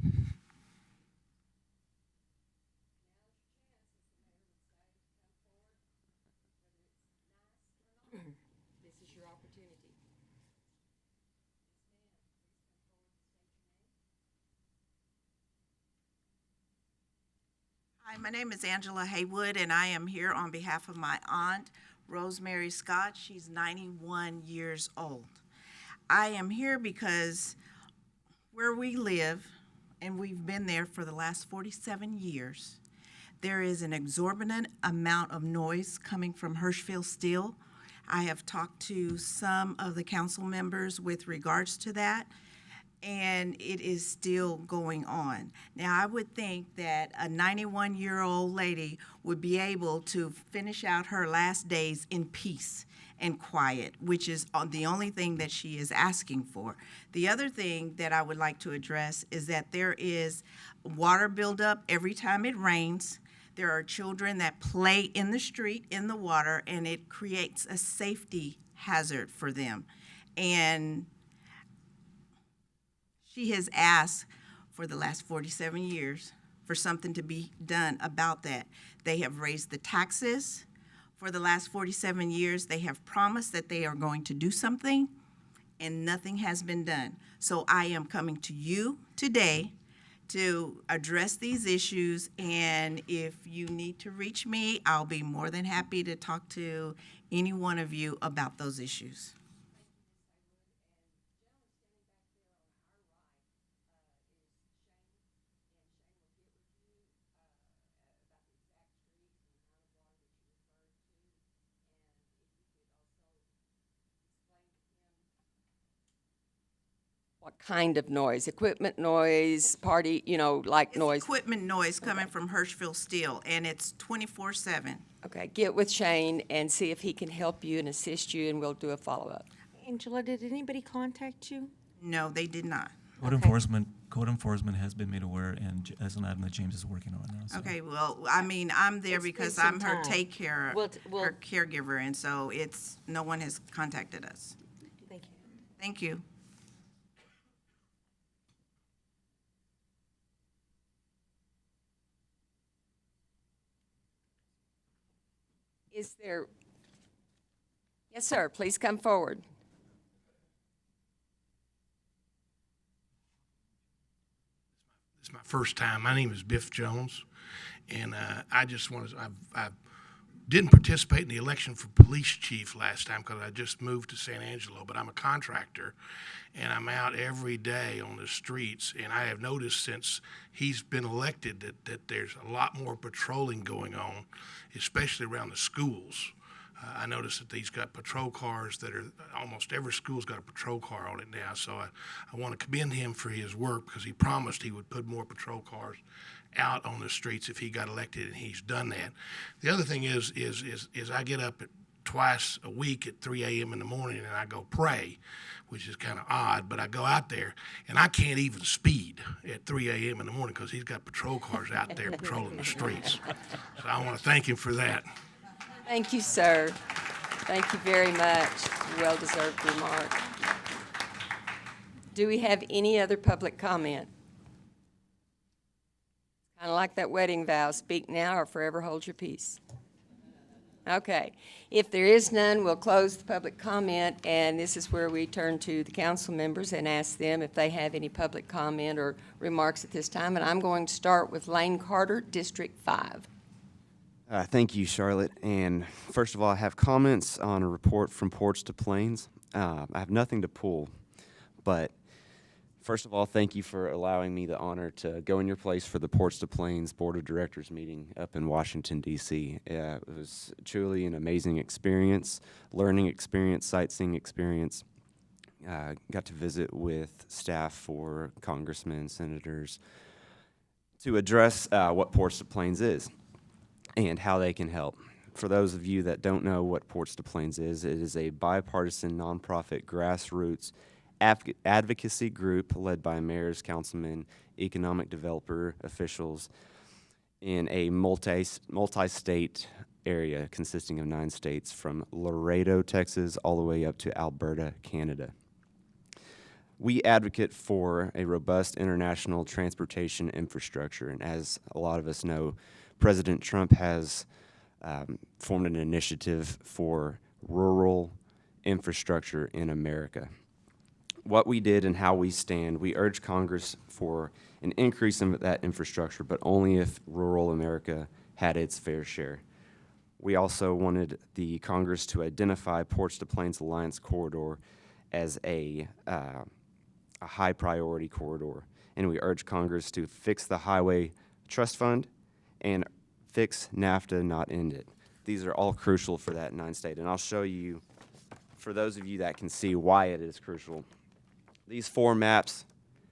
Hi, my name is Angela Haywood, and I am here on behalf of my aunt, Rosemary Scott. She's 91 years old. I am here because where we live, and we've been there for the last 47 years, there is an exorbitant amount of noise coming from Hirschfield Steel. I have talked to some of the council members with regards to that, and it is still going on. Now, I would think that a 91-year-old lady would be able to finish out her last days in peace and quiet, which is the only thing that she is asking for. The other thing that I would like to address is that there is water buildup every time it rains. There are children that play in the street in the water, and it creates a safety hazard for them. And she has asked for the last 47 years for something to be done about that. They have raised the taxes for the last 47 years. They have promised that they are going to do something, and nothing has been done. So I am coming to you today to address these issues, and if you need to reach me, I'll be more than happy to talk to any one of you about those issues. What kind of noise? Equipment noise, party, like noise? Equipment noise coming from Hirschfield Steel, and it's 24/7. Okay, get with Shane and see if he can help you and assist you, and we'll do a follow-up. Angela, did anybody contact you? No, they did not. Code enforcement has been made aware, and as an item that James is working on now. So. Okay, well, I mean, I'm there because I'm her time. her caregiver, and so no one has contacted us. Thank you. Thank you. Is there? Yes, sir. Please come forward. This is my first time. My name is Biff Jones, and I just want to. I didn't participate in the election for police chief last time because I just moved to San Angelo, but I'm a contractor, and I'm out every day on the streets, and I have noticed since he's been elected that there's a lot more patrolling going on, especially around the schools. I noticed that he's got patrol cars that are, almost every school's got a patrol car on it now, so I want to commend him for his work because he promised he would put more patrol cars out on the streets if he got elected, and he's done that. The other thing is I get up twice a week at 3 a.m. in the morning and I go pray, which is kind of odd, but I go out there and I can't even speed at 3 a.m. in the morning because he's got patrol cars out there patrolling the streets. So I want to thank him for that. Thank you, sir. Thank you very much. Well-deserved remark. Do we have any other public comment? Kind of like that wedding vow, speak now or forever hold your peace. Okay. If there is none, we'll close the public comment, and this is where we turn to the council members and ask them if they have any public comment or remarks at this time. And I'm going to start with Lane Carter, District 5. Thank you, Charlotte. And first of all, I have comments on a report from Porch to Plains. I have nothing to pull, but first of all, thank you for allowing me the honor to go in your place for the Porch to Plains Board of Directors meeting up in Washington, D.C. It was truly an amazing experience, learning experience, sightseeing experience. Got to visit with staff for congressmen, senators, to address what Porch to Plains is and how they can help. For those of you that don't know what Porch to Plains is, it is a bipartisan, nonprofit, grassroots advocacy group led by mayors, councilmen, economic developer officials in a multi-state area consisting of 9 states from Laredo, Texas, all the way up to Alberta, Canada. We advocate for a robust international transportation infrastructure, and as a lot of us know, President Trump has formed an initiative for rural infrastructure in America. What we did and how we stand, we urge Congress for an increase in that infrastructure, but only if rural America had its fair share. We also wanted the Congress to identify Porch to Plains Alliance Corridor as a high priority corridor, and we urge Congress to fix the Highway Trust Fund and fix NAFTA, not end it. These are all crucial for that 9 state, and I'll show you, for those of you that can see why it is crucial. These 4 maps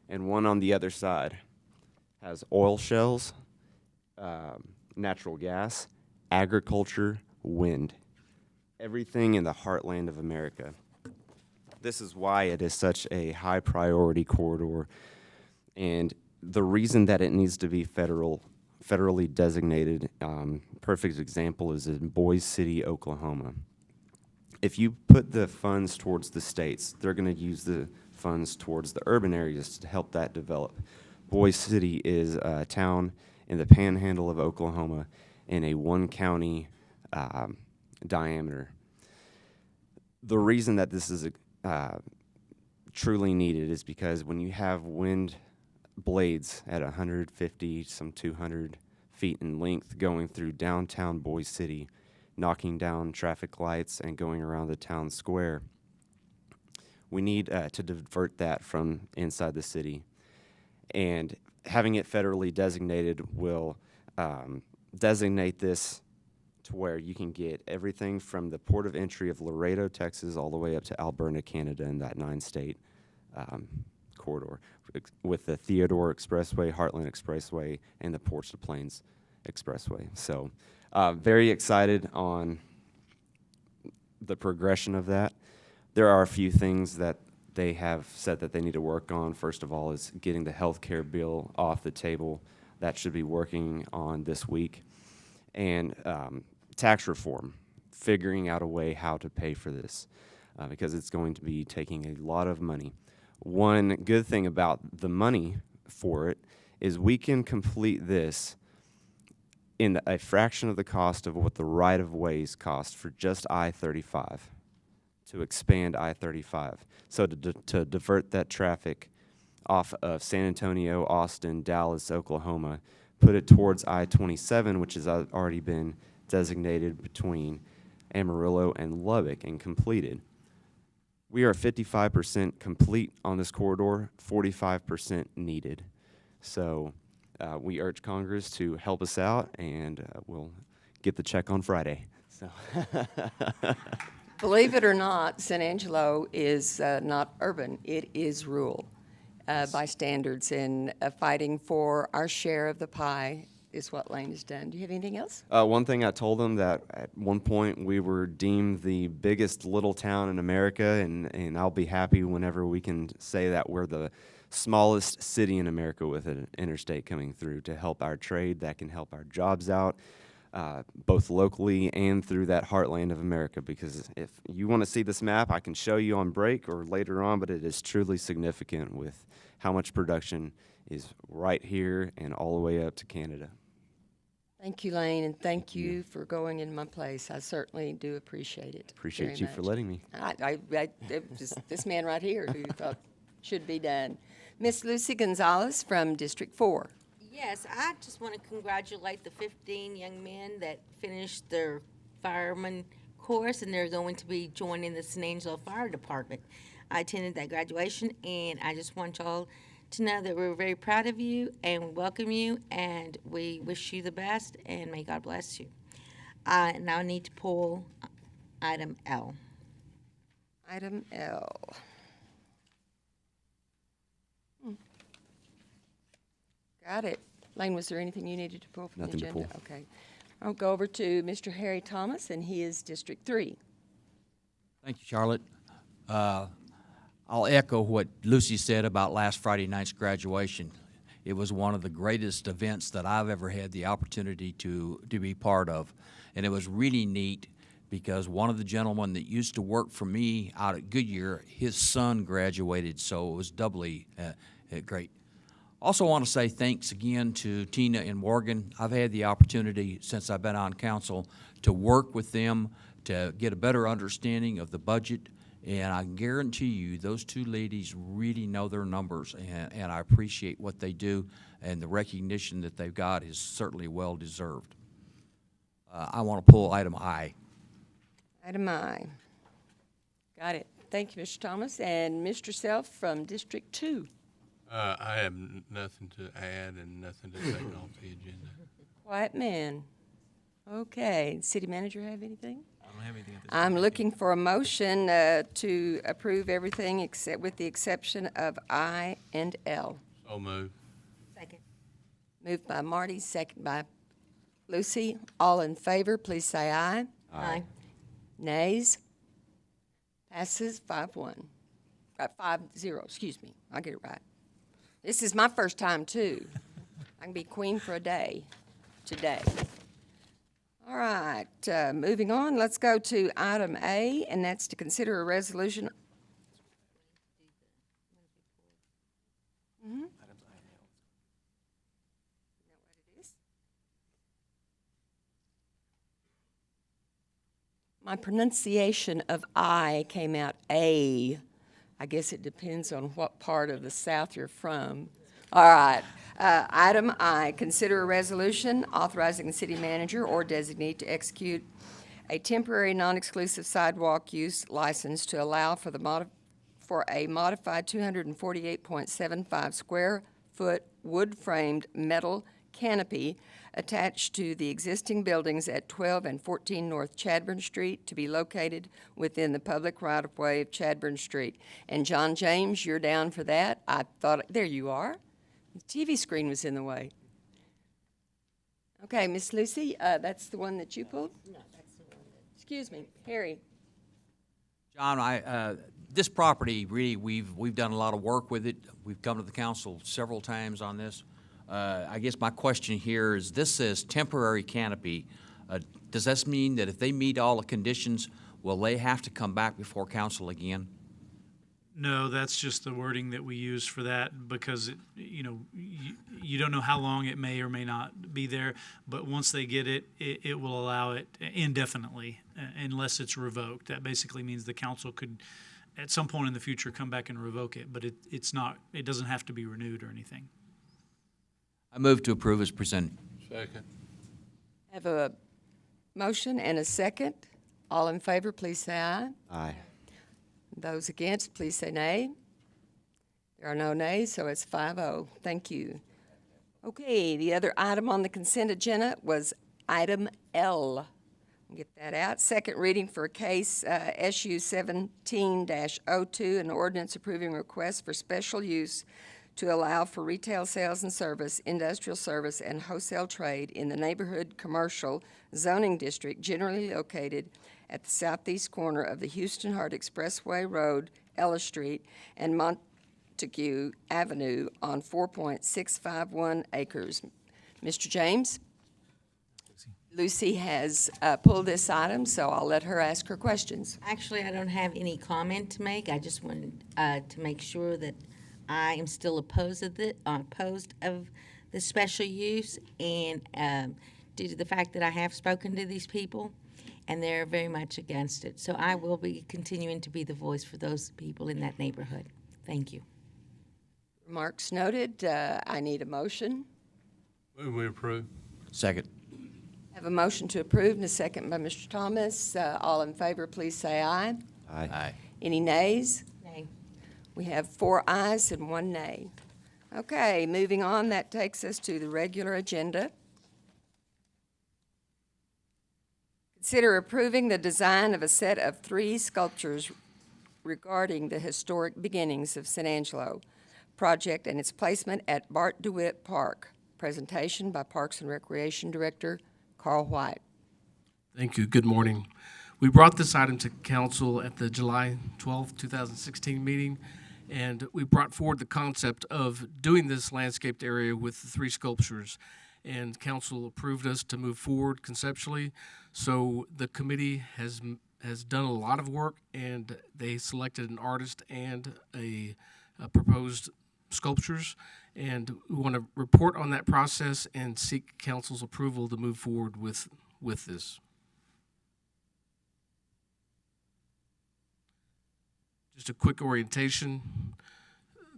and one on the other side has oil shales, natural gas, agriculture, wind, everything in the heartland of America. This is why it is such a high priority corridor, and the reason that it needs to be federally designated, perfect example is in Boise City, Oklahoma. If you put the funds towards the states, they're going to use the funds towards the urban areas to help that develop. Boise City is a town in the panhandle of Oklahoma in a one-county diameter. The reason that this is truly needed is because when you have wind blades at 150, some 200 feet in length going through downtown Boise City, knocking down traffic lights and going around the town square, we need to divert that from inside the city. And having it federally designated will designate this to where you can get everything from the port of entry of Laredo, Texas, all the way up to Alberta, Canada, in that 9-state corridor, with the Theodore Expressway, Heartland Expressway, and the Ports to Plains Expressway. So very excited on the progression of that. There are a few things that they have said that they need to work on. First of all is getting the health care bill off the table. That should be working on this week. And tax reform, figuring out a way how to pay for this, because it's going to be taking a lot of money. One good thing about the money for it is we can complete this in a fraction of the cost of what the right-of-ways cost for just I-35, to expand I-35. So to divert that traffic off of San Antonio, Austin, Dallas, Oklahoma, put it towards I-27, which has already been designated between Amarillo and Lubbock and completed. We are 55% complete on this corridor, 45% needed. So we urge Congress to help us out, and we'll get the check on Friday. So. Believe it or not, San Angelo is not urban. It is rural by standards, and fighting for our share of the pie is what Lane has done. Do you have anything else? One thing I told them, that at one point we were deemed the biggest little town in America, and I'll be happy whenever we can say that we're the smallest city in America with an interstate coming through to help our trade, that can help our jobs out, both locally and through that heartland of America. Because if you want to see this map, I can show you on break or later on, but it is truly significant with how much production is right here and all the way up to Canada. Thank you, Lane, and thank you for going in my place. I certainly do appreciate it. Appreciate you for letting me. It was this man right here who thought should be done. Miss Lucy Gonzalez from District 4. Yes, I just want to congratulate the 15 young men that finished their fireman course, and they're going to be joining the San Angelo Fire Department. I attended that graduation, and I just want y'all to know that we're very proud of you and welcome you, and we wish you the best, and may God bless you. I now need to pull item L. Item L. Got it. Lane, was there anything you needed to pull from Nothing the to agenda? pull. Okay. I'll go over to Mr. Harry Thomas, and he is District 3. Thank you, Charlotte. I'll echo what Lucy said about last Friday night's graduation. It was one of the greatest events that I've ever had the opportunity to be part of. And it was really neat because one of the gentlemen that used to work for me out at Goodyear, his son graduated, so it was doubly great. Also want to say thanks again to Tina and Morgan. I've had the opportunity since I've been on council to work with them to get a better understanding of the budget, and I guarantee you those two ladies really know their numbers, and I appreciate what they do, and the recognition that they've got is certainly well deserved. I want to pull item I. Item I. Got it. Thank you, Mr. Thomas. And Mr. Self from District 2. I have nothing to add and nothing to take off the agenda. Quiet man. Okay. City manager have anything? I don't have anything at this I'm looking for a motion to approve everything except with the exception of I and L. So moved. Second. Moved by Marty, second by Lucy. All in favor, please say aye. Aye. Nays? Passes 5-1. 5-0, excuse me. I'll get it right. This is my first time, too. I can be queen for a day today. All right, moving on, let's go to item A, and that's to consider a resolution. Mhm. My pronunciation of I came out A. I guess it depends on what part of the South you're from. All right. Item I, consider a resolution authorizing the city manager or designee to execute a temporary non-exclusive sidewalk use license to allow for a modified 248.75 square foot wood-framed metal canopy attached to the existing buildings at 12 and 14 North Chadbourne Street to be located within the public right-of-way of Chadbourne Street. And John James, you're down for that. I thought, there you are. The TV screen was in the way. Okay, Miss Lucy, that's the one that you pulled? No, that's the one that. Excuse me, Harry. John, this property, really, we've done a lot of work with it. We've come to the council several times on this. I guess my question here is, this says temporary canopy. Does this mean that if they meet all the conditions, will they have to come back before council again? No, that's just the wording that we use for that because, you don't know how long it may or may not be there, but once they get it, it will allow it indefinitely unless it's revoked. That basically means the council could, at some point in the future, come back and revoke it, but it doesn't have to be renewed or anything. I move to approve as presented. Second. Have a motion and a second. All in favor, please say aye. Aye. Those against, please say nay. There are no nays, so it's 5-0. Thank you. Okay, the other item on the consent agenda was item L. Get that out. Second reading for case SU 17-02, an ordinance approving request for special use to allow for retail sales and service, industrial service, and wholesale trade in the neighborhood commercial zoning district generally located at the southeast corner of the Houston Hart Expressway Road, Ellis Street, and Montague Avenue on 4.651 acres. Mr. James? Lucy has pulled this item, so I'll let her ask her questions. Actually, I don't have any comment to make. I just wanted to make sure that I am still opposed of the special use, and due to the fact that I have spoken to these people, and they're very much against it. So I will be continuing to be the voice for those people in that neighborhood. Thank you. Remarks noted. I need a motion. Move we approve. Second. Have a motion to approve and a second by Mr. Thomas. All in favor, please say aye. Aye. Aye. Any nays? Nay. We have 4 ayes and 1 nay. Okay, moving on, that takes us to the regular agenda. Consider approving the design of a set of 3 sculptures regarding the historic beginnings of San Angelo project and its placement at Bart DeWitt Park. Presentation by Parks and Recreation Director Carl White. Thank you. Good morning. We brought this item to council at the July 12, 2016 meeting, and we brought forward the concept of doing this landscaped area with the 3 sculptures, and council approved us to move forward conceptually. So the committee has done a lot of work, and they selected an artist and a proposed sculptures, and we want to report on that process and seek council's approval to move forward with this. Just a quick orientation.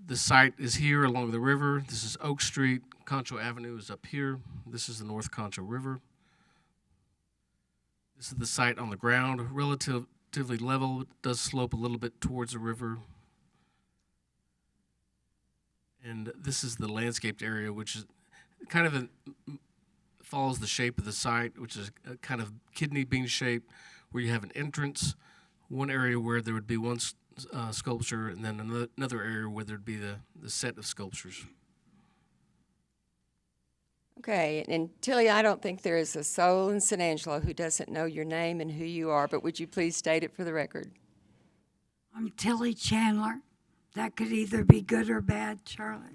The site is here along the river. This is Oak Street. Concho Avenue is up here. This is the North Concho River. This is the site on the ground, relatively level. It does slope a little bit towards the river. And this is the landscaped area, which is kind of follows the shape of the site, which is a kind of kidney bean shape, where you have an entrance, one area where there would be one sculpture, and then another area where there'd be the set of sculptures. Okay, and Tilly, I don't think there is a soul in San Angelo who doesn't know your name and who you are, but would you please state it for the record? I'm Tilly Chandler. That could either be good or bad, Charlotte.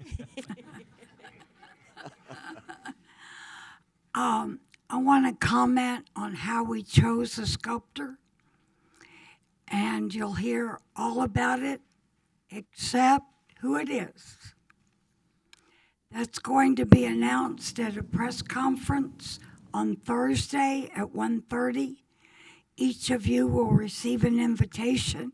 I want to comment on how we chose a sculptor, and you'll hear all about it except who it is. That's going to be announced at a press conference on Thursday at 1:30. Each of you will receive an invitation.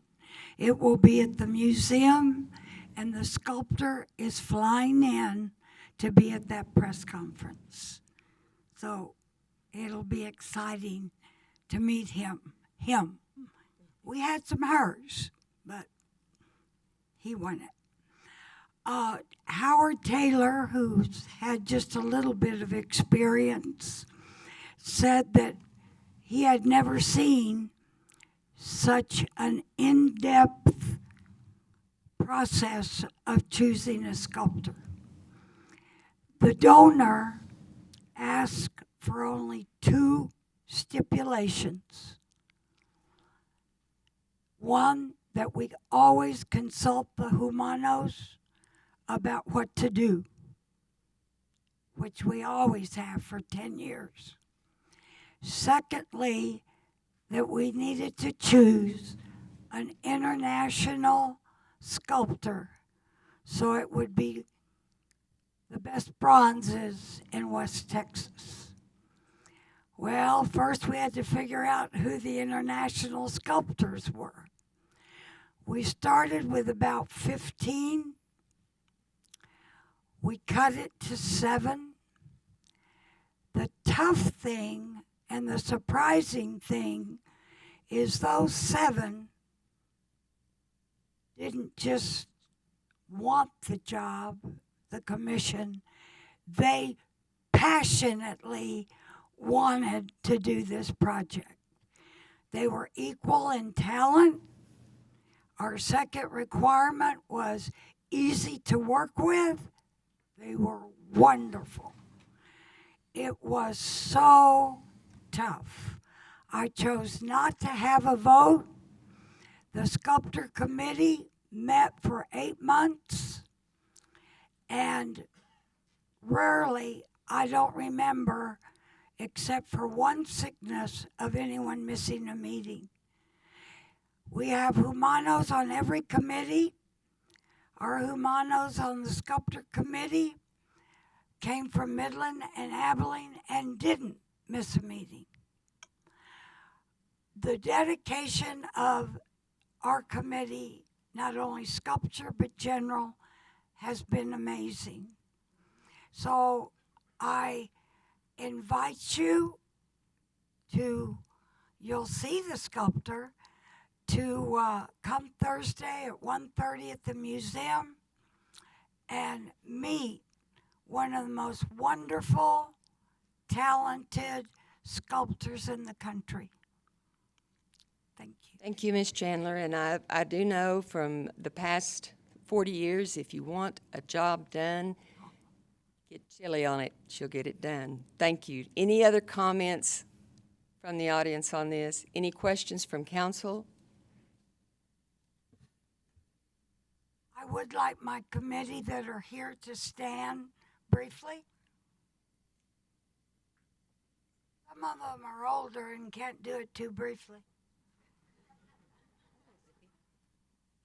It will be at the museum, and the sculptor is flying in to be at that press conference. So it'll be exciting to meet him. We had some hers, but he won it. Howard Taylor, who's had just a little bit of experience, said that he had never seen such an in-depth process of choosing a sculptor. The donor asked for only 2 stipulations. One, that we always consult the humanos about what to do, which we always have for 10 years. Secondly, that we needed to choose an international sculptor, so it would be the best bronzes in West Texas. Well, first we had to figure out who the international sculptors were. We started with about 15. We cut it to 7. The tough thing and the surprising thing is those 7 didn't just want the job, the commission. They passionately wanted to do this project. They were equal in talent. Our second requirement was easy to work with. They were wonderful. It was so tough. I chose not to have a vote. The sculptor committee met for 8 months, and rarely, I don't remember, except for one sickness, of anyone missing a meeting. We have humanos on every committee. Our humanos on the sculptor committee came from Midland and Abilene and didn't miss a meeting. The dedication of our committee, not only sculpture but general, has been amazing. So I invite you to, you'll see the sculptor, to come Thursday at 1:30 at the museum and meet one of the most wonderful, talented sculptors in the country. Thank you. Thank you, Ms. Chandler. And I do know from the past 40 years, if you want a job done, get Chili on it. She'll get it done. Thank you. Any other comments from the audience on this? Any questions from council? I would like my committee that are here to stand briefly. Some of them are older and can't do it too briefly.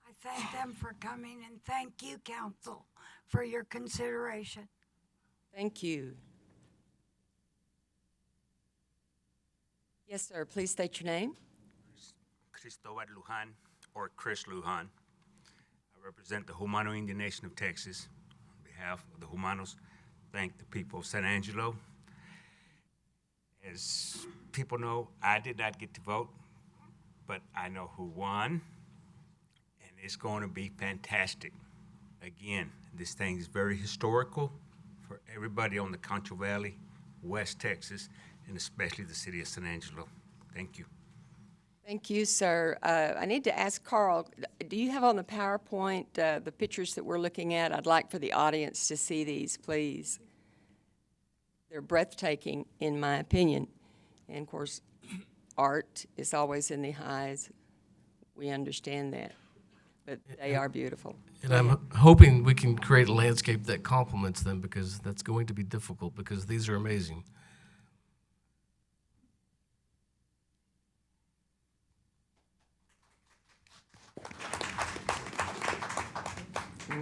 I thank them for coming, and thank you, council, for your consideration. Thank you. Yes, sir. Please state your name. Cristobal Lujan, or Chris Lujan. I represent the Humano Indian Nation of Texas. On behalf of the Humanos, thank the people of San Angelo. As people know, I did not get to vote, but I know who won, and it's going to be fantastic. Again, this thing is very historical for everybody on the Concho Valley, West Texas, and especially the city of San Angelo. Thank you. Thank you, sir. I need to ask Carl, do you have on the PowerPoint the pictures that we're looking at? I'd like for the audience to see these, please. They're breathtaking, in my opinion. And, of course, art is always in the highs. We understand that. But they are beautiful. And I'm hoping we can create a landscape that complements them, because that's going to be difficult, because these are amazing.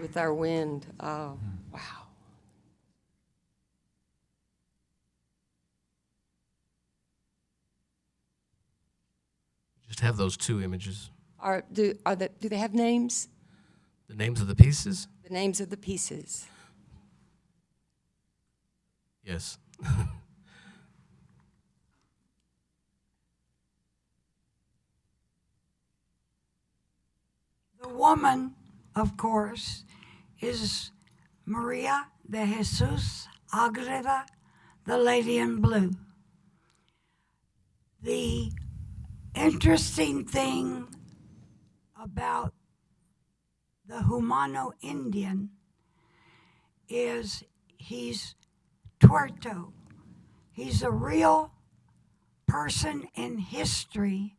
With our wind, oh, wow. Just have those two images. Do they have names? The names of the pieces? The names of the pieces. Yes. The woman, of course, is Maria de Jesus Agreda, the Lady in Blue. The interesting thing about the Humano Indian is he's Tuerto. He's a real person in history.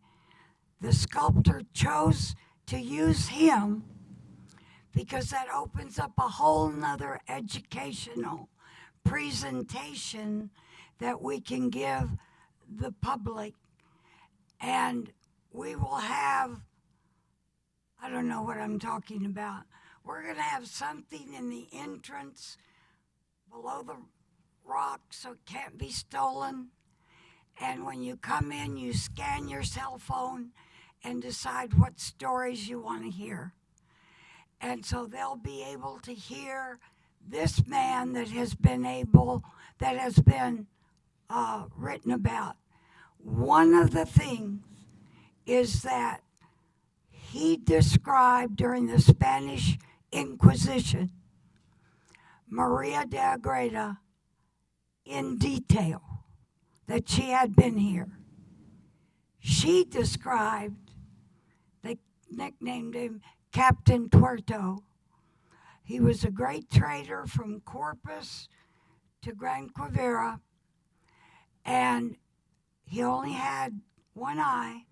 The sculptor chose to use him because that opens up a whole nother educational presentation that we can give the public. And we will have, I don't know what I'm talking about. We're going to have something in the entrance below the rock so it can't be stolen. And when you come in, you scan your cell phone and decide what stories you want to hear. And so they'll be able to hear this man that has been written about. One of the things is that he described during the Spanish Inquisition Maria de Agreda in detail, that she had been here. She described, they nicknamed him Captain Tuerto. He was a great trader from Corpus to Gran Quivira, and he only had one eye,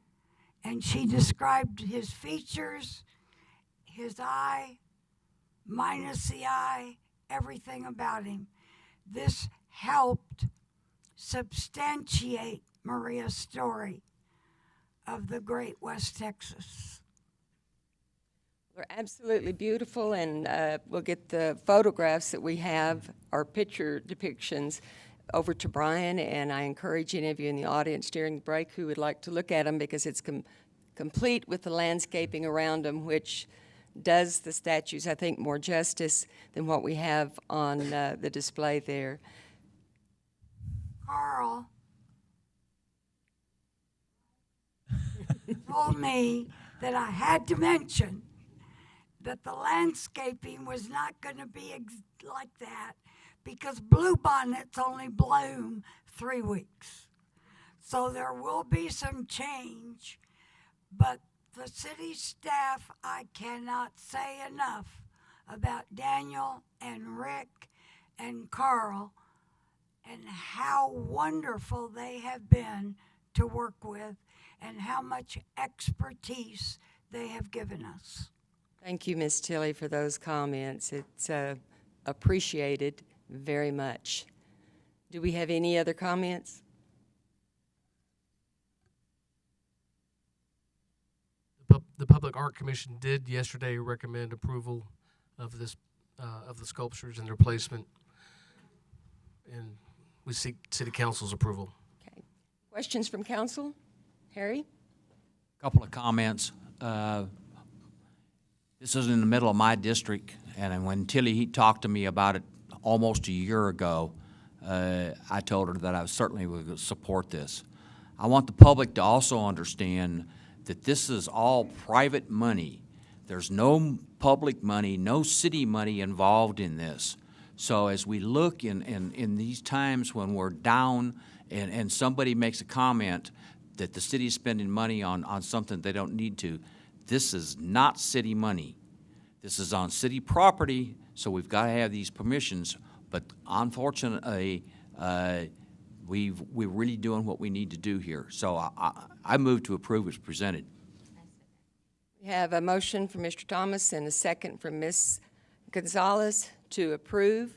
and she described his features, his eye, minus the eye, everything about him. This helped substantiate Maria's story of the great West Texas. They're absolutely beautiful, and we'll get the photographs that we have, our picture depictions, over to Brian, and I encourage any of you in the audience during the break who would like to look at them, because it's complete with the landscaping around them, which does the statues, I think, more justice than what we have on the display there. Carl told me that I had to mention that the landscaping was not going to be like that because bluebonnets only bloom 3 weeks. So there will be some change, but the city staff, I cannot say enough about Daniel and Rick and Carl and how wonderful they have been to work with and how much expertise they have given us. Thank you, Ms. Tilley, for those comments. It's appreciated very much. Do we have any other comments? The Public Art Commission did yesterday recommend approval of this, of the sculptures and their placement, and we seek City Council's approval. Okay. Questions from council? Harry? Couple of comments. This is in the middle of my district, and when Tilly he talked to me about it almost a year ago, I told her that I certainly would support this. I want the public to also understand that this is all private money. There's no public money, no city money involved in this. So as we look in these times when we're down and somebody makes a comment that the city is spending money on something they don't need to, this is not city money. This is on city property, so we've got to have these permissions. But unfortunately, we're really doing what we need to do here. So I move to approve as presented. We have a motion from Mr. Thomas and a second from Ms. Gonzalez to approve.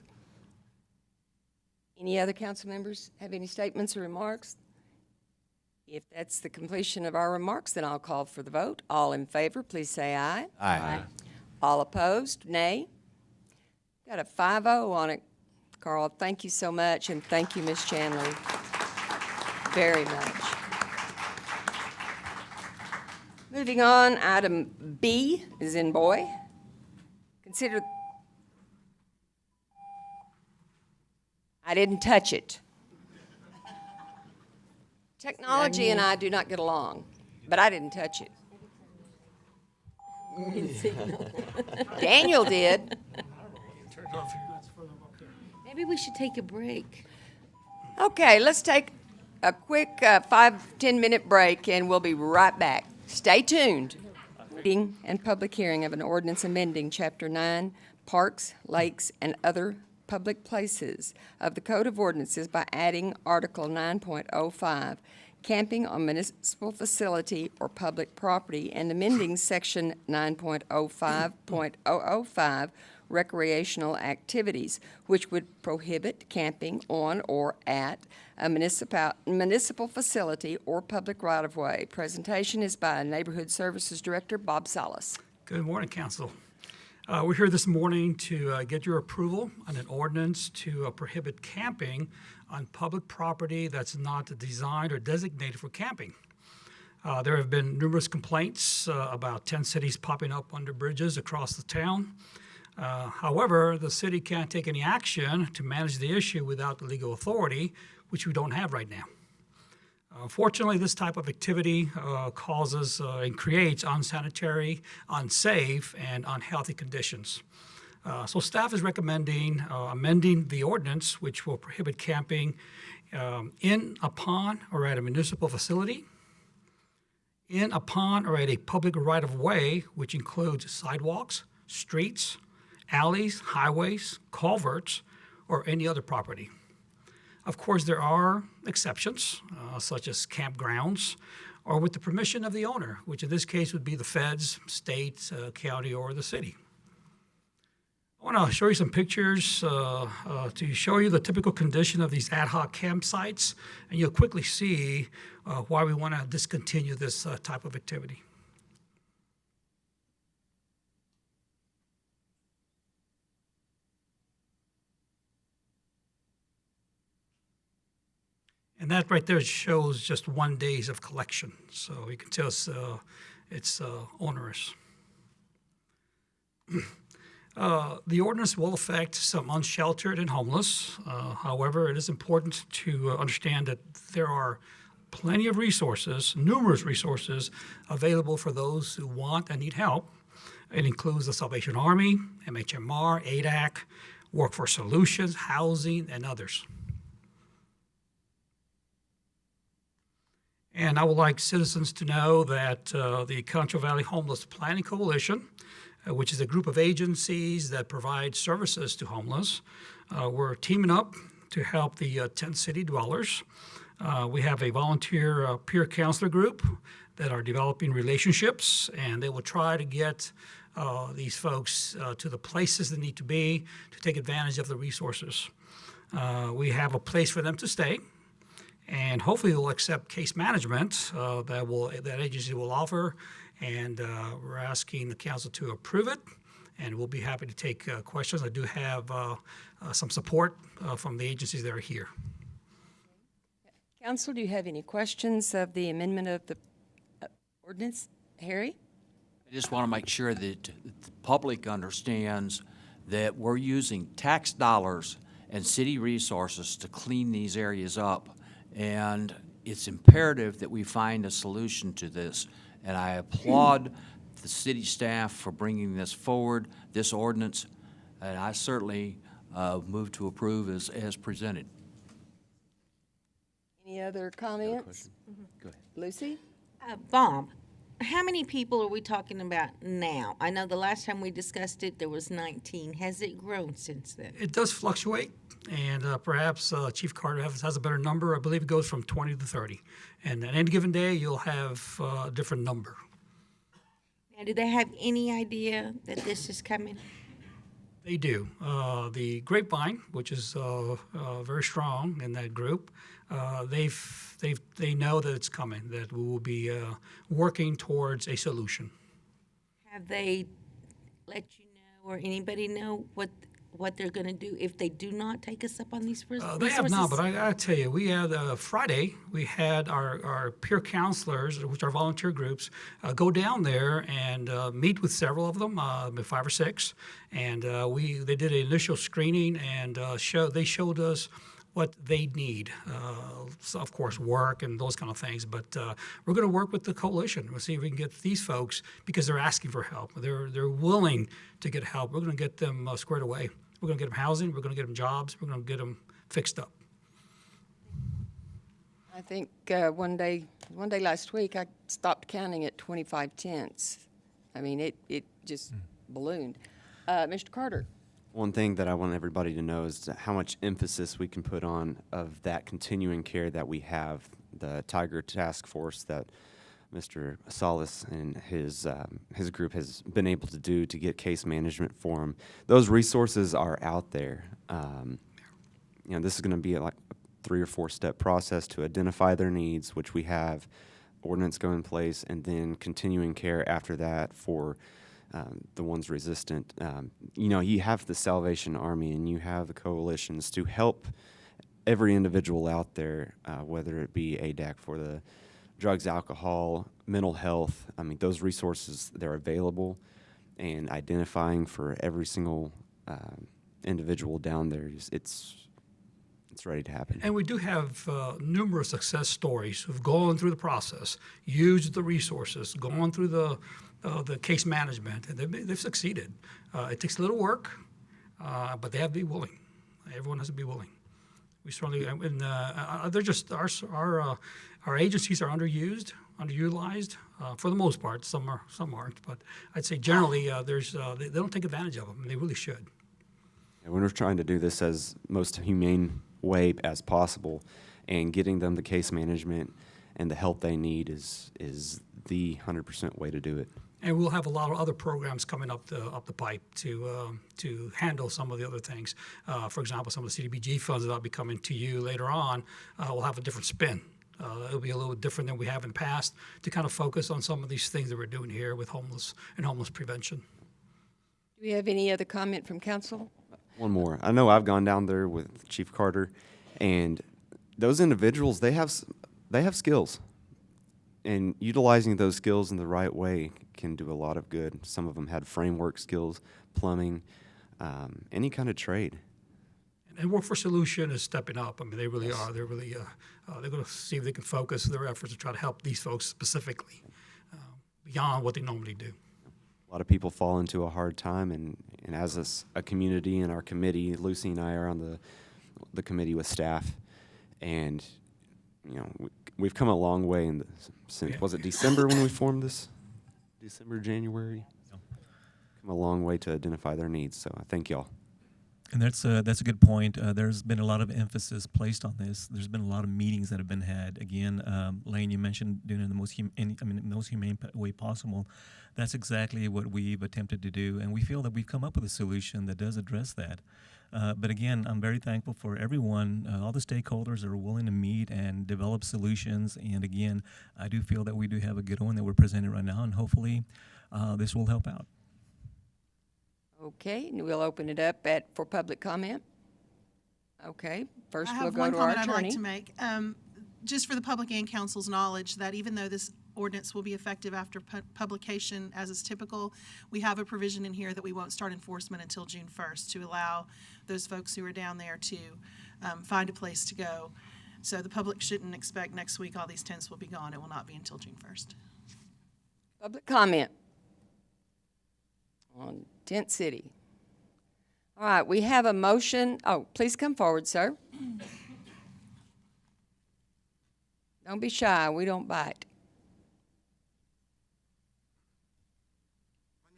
Any other council members have any statements or remarks? If that's the completion of our remarks, then I'll call for the vote. All in favor, please say aye. Aye. All opposed, nay. Got a 5-0 on it, Carl. Thank you so much, and thank you, Ms. Chandler, very much. Moving on, item B is in boy. Consider, I didn't touch it. Technology and I do not get along, but I didn't touch it. Daniel did. Maybe we should take a break. Okay, let's take a quick 5-10 minute break and we'll be right back. Stay tuned. Reading and public hearing of an ordinance amending Chapter 9, Parks, Lakes, and Other Public Places of the Code of Ordinances by adding Article 9.05, camping on municipal facility or public property, and amending Section 9.05.005, recreational activities, which would prohibit camping on or at a municipal facility or public right-of-way. Presentation is by Neighborhood Services Director Bob Salas. Good morning, Council. We're here this morning to get your approval on an ordinance to prohibit camping on public property that's not designed or designated for camping. There have been numerous complaints about tent cities popping up under bridges across the town. However, the city can't take any action to manage the issue without the legal authority, which we don't have right now. Unfortunately, this type of activity causes and creates unsanitary, unsafe, and unhealthy conditions. So staff is recommending amending the ordinance, which will prohibit camping in, upon, or at a municipal facility, in, upon, or at a public right-of-way, which includes sidewalks, streets, alleys, highways, culverts, or any other property. Of course, there are exceptions, such as campgrounds, or with the permission of the owner, which in this case would be the feds, state, county, or the city. I want to show you some pictures to show you the typical condition of these ad hoc campsites, and you'll quickly see why we want to discontinue this type of activity. And that right there shows just 1 day of collection. So you can tell it's onerous. The ordinance will affect some unsheltered and homeless. However, it is important to understand that there are plenty of resources, numerous resources, available for those who want and need help. It includes the Salvation Army, MHMR, ADAC, Workforce Solutions, housing, and others. And I would like citizens to know that the Concho Valley Homeless Planning Coalition, which is a group of agencies that provide services to homeless, we're teaming up to help the tent city dwellers. We have a volunteer peer counselor group that are developing relationships, and they will try to get these folks to the places they need to be to take advantage of the resources. We have a place for them to stay. And hopefully they'll accept case management that agency will offer, and we're asking the council to approve it, and we'll be happy to take questions. I do have some support from the agencies that are here. Council, do you have any questions of the amendment of the ordinance? Harry? I just want to make sure that the public understands that we're using tax dollars and city resources to clean these areas up. And it's imperative that we find a solution to this. And I applaud the city staff for bringing this forward, this ordinance. And I certainly Move to approve as presented. Any other comments? Go ahead. Lucy? Bob, how many people are we talking about now? I know the last time we discussed it, there was 19. Has it grown since then? It does fluctuate, and perhaps Chief Carter has a better number. I believe it goes from 20 to 30. And at any given day, you'll have a different number. Now, do they have any idea that this is coming? They do. The Grapevine, which is very strong in that group, they know that it's coming, that we will be working towards a solution. Have they let you know or anybody know what they're going to do if they do not take us up on these resources? They have not, but I got to tell you, we had Friday, we had our peer counselors, which are volunteer groups, go down there and meet with several of them, 5 or 6, and they did an initial screening and they showed us what they need. So of course, work and those kind of things. But we're going to work with the coalition. We'll see if we can get these folks, because they're asking for help. They're willing to get help. We're going to get them squared away. We're going to get them housing. We're going to get them jobs. We're going to get them fixed up. I think one day last week, I stopped counting at 25 tents. I mean, it just ballooned. Mr. Carter. One thing that I want everybody to know is how much emphasis we can put on of that continuing care that we have, the Tiger Task Force that Mr. Salas and his group has been able to do to get case management for them. Those resources are out there. This is going to be like a 3 or 4 step process to identify their needs, which we have ordinance go in place, and then continuing care after that for the ones resistant. You have the Salvation Army and you have the coalitions to help every individual out there, whether it be ADAC for the drugs, alcohol, mental health. I mean, those resources, they're available, and identifying for every single individual down there, it's ready to happen. And we do have numerous success stories who've gone through the process, used the resources, gone through the case management, and they've succeeded. It takes a little work, but they have to be willing. Everyone has to be willing. We certainly, and they're just our agencies are underutilized for the most part. Some aren't, but I'd say generally they don't take advantage of them. And they really should. And we're trying to do this as most humane way as possible, and getting them the case management and the help they need is the 100% way to do it. And we'll have a lot of other programs coming up the pipe to handle some of the other things. For example, some of the CDBG funds that'll be coming to you later on will have a different spin. It'll be a little different than we have in the past to kind of focus on some of these things that we're doing here with homeless prevention. Do we have any other comment from council? One more. I know I've gone down there with Chief Carter, and those individuals, they have skills. And utilizing those skills in the right way can do a lot of good. Some of them had framework skills, plumbing, any kind of trade. And Workforce Solution is stepping up. I mean, they really are. They're really they're going to see if they can focus their efforts to try to help these folks specifically beyond what they normally do. A lot of people fall into a hard time, and as a community and our committee, Lucy and I are on the committee with staff, and we've come a long way since, was it December when we formed this? December, January? Come a long way to identify their needs, so I thank y'all. And that's a good point. There's been a lot of emphasis placed on this. There's been a lot of meetings that have been had. Again, Lane, you mentioned doing it in the most humane way possible. That's exactly what we've attempted to do, and we feel that we've come up with a solution that does address that. But again, I'm very thankful for everyone, all the stakeholders that are willing to meet and develop solutions. And again, I do feel that we do have a good one that we're presenting right now, and hopefully this will help out. Okay, and we'll open it up for public comment. Okay, first we'll go I have to one our comment attorney. I'd like to make. Just for the public and council's knowledge, that even though this ordinance will be effective after publication, as is typical, we have a provision in here that we won't start enforcement until June 1st to allow those folks who are down there to find a place to go. So the public shouldn't expect next week all these tents will be gone. It will not be until June 1st. Public comment on Tent City. All right, we have a motion. Oh, please come forward, sir. Don't be shy. We don't bite.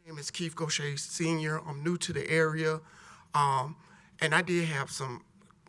My name is Keith Gaucher, Senior. I'm new to the area, and I did have some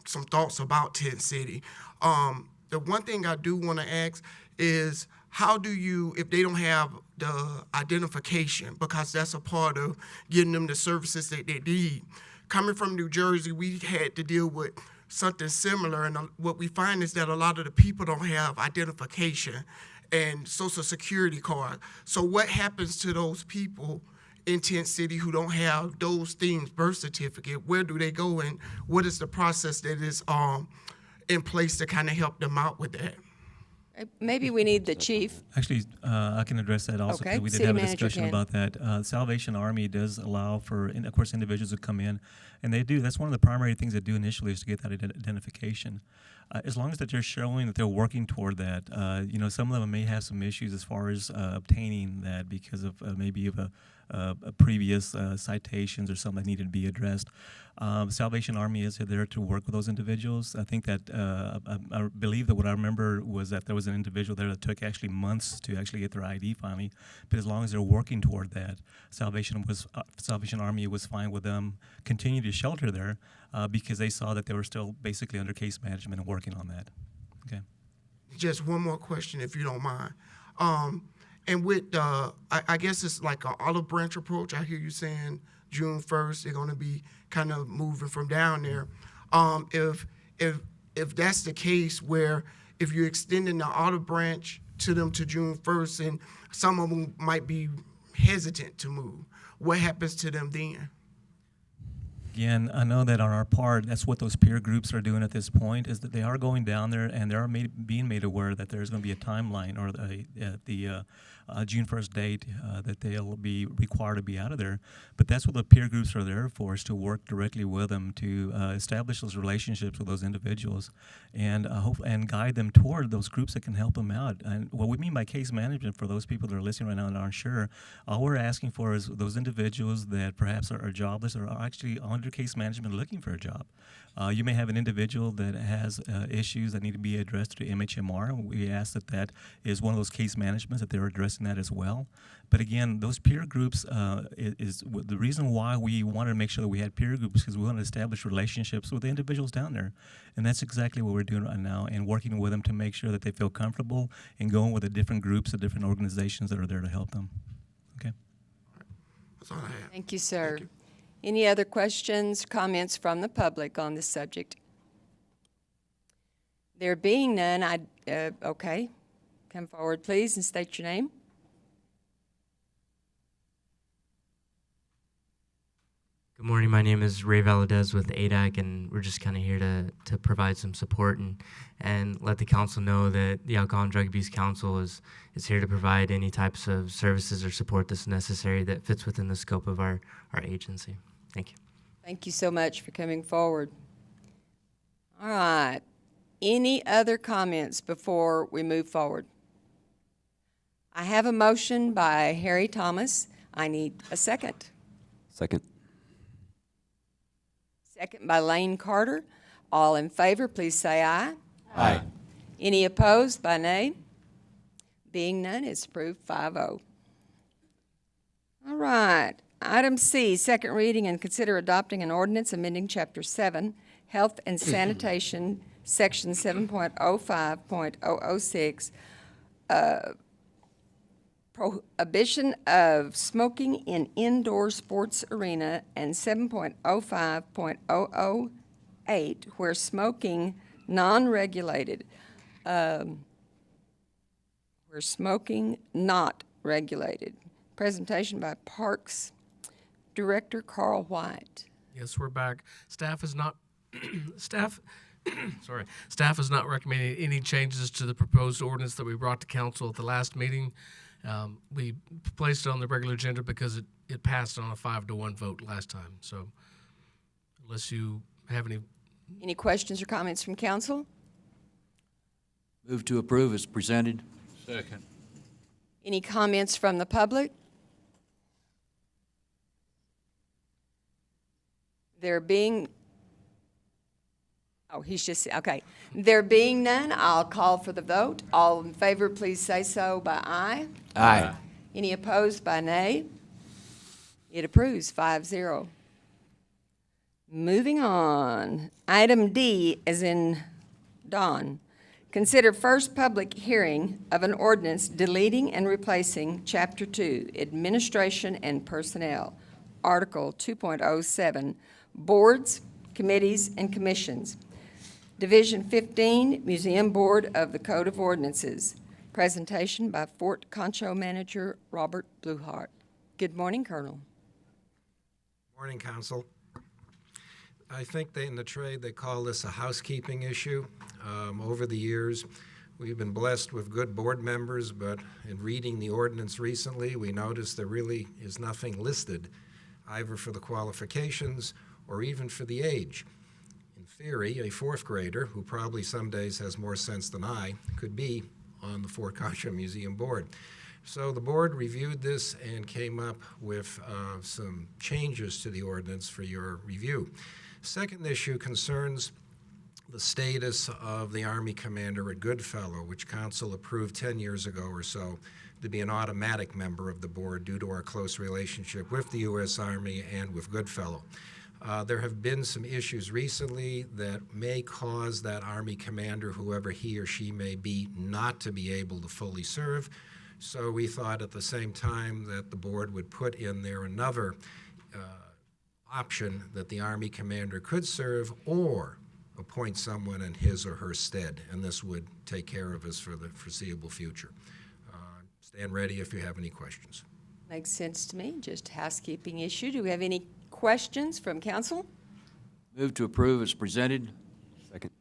thoughts about Tent City. The one thing I do want to ask is, how do you, if they don't have the identification, because that's a part of getting them the services that they need. Coming from New Jersey, we had to deal with something similar, and what we find is that a lot of the people don't have identification and social security card. So what happens to those people in Tent City who don't have those things, birth certificate? Where do they go, and what is the process that is in place to kind of help them out with that? Maybe we need the chief. Actually, I can address that also, Okay, because we did City have a Manager discussion can. about that. Salvation Army does allow for, and of course, individuals who come in, and they do. That's one of the primary things they do initially, is to get that identification. As long as that they're showing that they're working toward that, some of them may have some issues as far as obtaining that because of maybe of a previous citations or something that needed to be addressed. Salvation Army is there to work with those individuals. I think that I believe that what I remember was that there was an individual there that took actually months to actually get their ID finally. But as long as they're working toward that, Salvation Army was fine with them continue to shelter there because they saw that they were still basically under case management and working on that. Okay. Just one more question, if you don't mind. And with, I guess it's like an olive branch approach. I hear you saying June 1st, they're going to be kind of moving from down there. If that's the case, where if you're extending the olive branch to them to June 1st, and some of them might be hesitant to move, what happens to them then? Again, I know that on our part, that's what those peer groups are doing at this point, is that they are going down there and they are being made aware that there's going to be a timeline, or the June 1st date that they'll be required to be out of there. But that's what the peer groups are there for, is to work directly with them to establish those relationships with those individuals and and guide them toward those groups that can help them out. And what we mean by case management, for those people that are listening right now and aren't sure, all we're asking for is those individuals that perhaps are jobless or are actually under case management looking for a job. You may have an individual that has issues that need to be addressed through MHMR. We ask that is one of those case managements, that they're addressing that as well. But again, those peer groups is the reason why we wanted to make sure that we had peer groups, because we want to establish relationships with the individuals down there. And that's exactly what we're doing right now, and working with them to make sure that they feel comfortable in going with the different groups, the different organizations that are there to help them. Okay. That's all I have. Thank you, sir. Any other questions, comments from the public on this subject? There being none, okay. Come forward, please, and state your name. Good morning. My name is Ray Valadez with ADAC, and we're just kind of here to provide some support and let the council know that the Alcohol and Drug Abuse Council is here to provide any types of services or support that's necessary that fits within the scope of our agency. Thank you. Thank you so much for coming forward. All right. Any other comments before we move forward? I have a motion by Harry Thomas. I need a second. Second. Second by Lane Carter. All in favor, please say aye. Aye. Any opposed by nay? Being none, it's approved 5-0. All right. Item C, second reading and consider adopting an ordinance amending Chapter 7, Health and Sanitation, Section 7.05.006, prohibition of smoking in indoor sports arena, and 7.05.008, where smoking non-regulated, where smoking not regulated. Presentation by Parks Director Carl White. Yes, we're back. Staff is not staff is not recommending any changes to the proposed ordinance that we brought to council at the last meeting. We placed it on the regular agenda because it passed on a 5-1 vote last time. So unless you have any questions or comments from council? Move to approve as presented. Second. Any comments from the public? There being, oh, he's just, okay. There being none, I'll call for the vote. All in favor, please say so by aye. Aye. Any opposed by nay? It approves 5-0. Moving on. Item D, as in Don. Consider first public hearing of an ordinance deleting and replacing Chapter 2, Administration and Personnel, Article 2.07, Boards, Committees, and Commissions. Division 15, Museum Board of the Code of Ordinances. Presentation by Fort Concho Manager Robert Bluehart. Good morning, Colonel. Morning, Council. I think in the trade they call this a housekeeping issue. Over the years, we've been blessed with good board members, but in reading the ordinance recently, we noticed there really is nothing listed, either for the qualifications or even for the age. In theory, a fourth grader, who probably some days has more sense than I, could be on the Fort Concho Museum Board. So the board reviewed this and came up with some changes to the ordinance for your review. Second issue concerns the status of the Army commander at Goodfellow, which Council approved 10 years ago or so to be an automatic member of the board due to our close relationship with the U.S. Army and with Goodfellow. There have been some issues recently that may cause that Army commander, whoever he or she may be, not to be able to fully serve. So we thought at the same time that the board would put in there another option that the Army commander could serve or appoint someone in his or her stead, and this would take care of us for the foreseeable future. Stand ready if you have any questions. Makes sense to me. Just a housekeeping issue. Do we have any questions from council? Move to approve as presented. Second.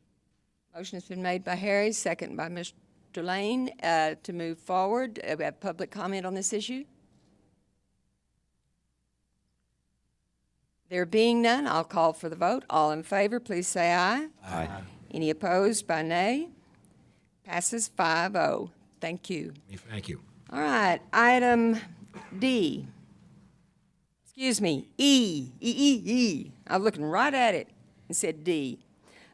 Motion has been made by Harry, second by Mr. Lane, to move forward. We have public comment on this issue. There being none, I'll call for the vote. All in favor, please say aye. Aye. Any opposed by nay? Passes 5-0. Thank you. Thank you. All right, item D. Excuse me, E. I was looking right at it and said D.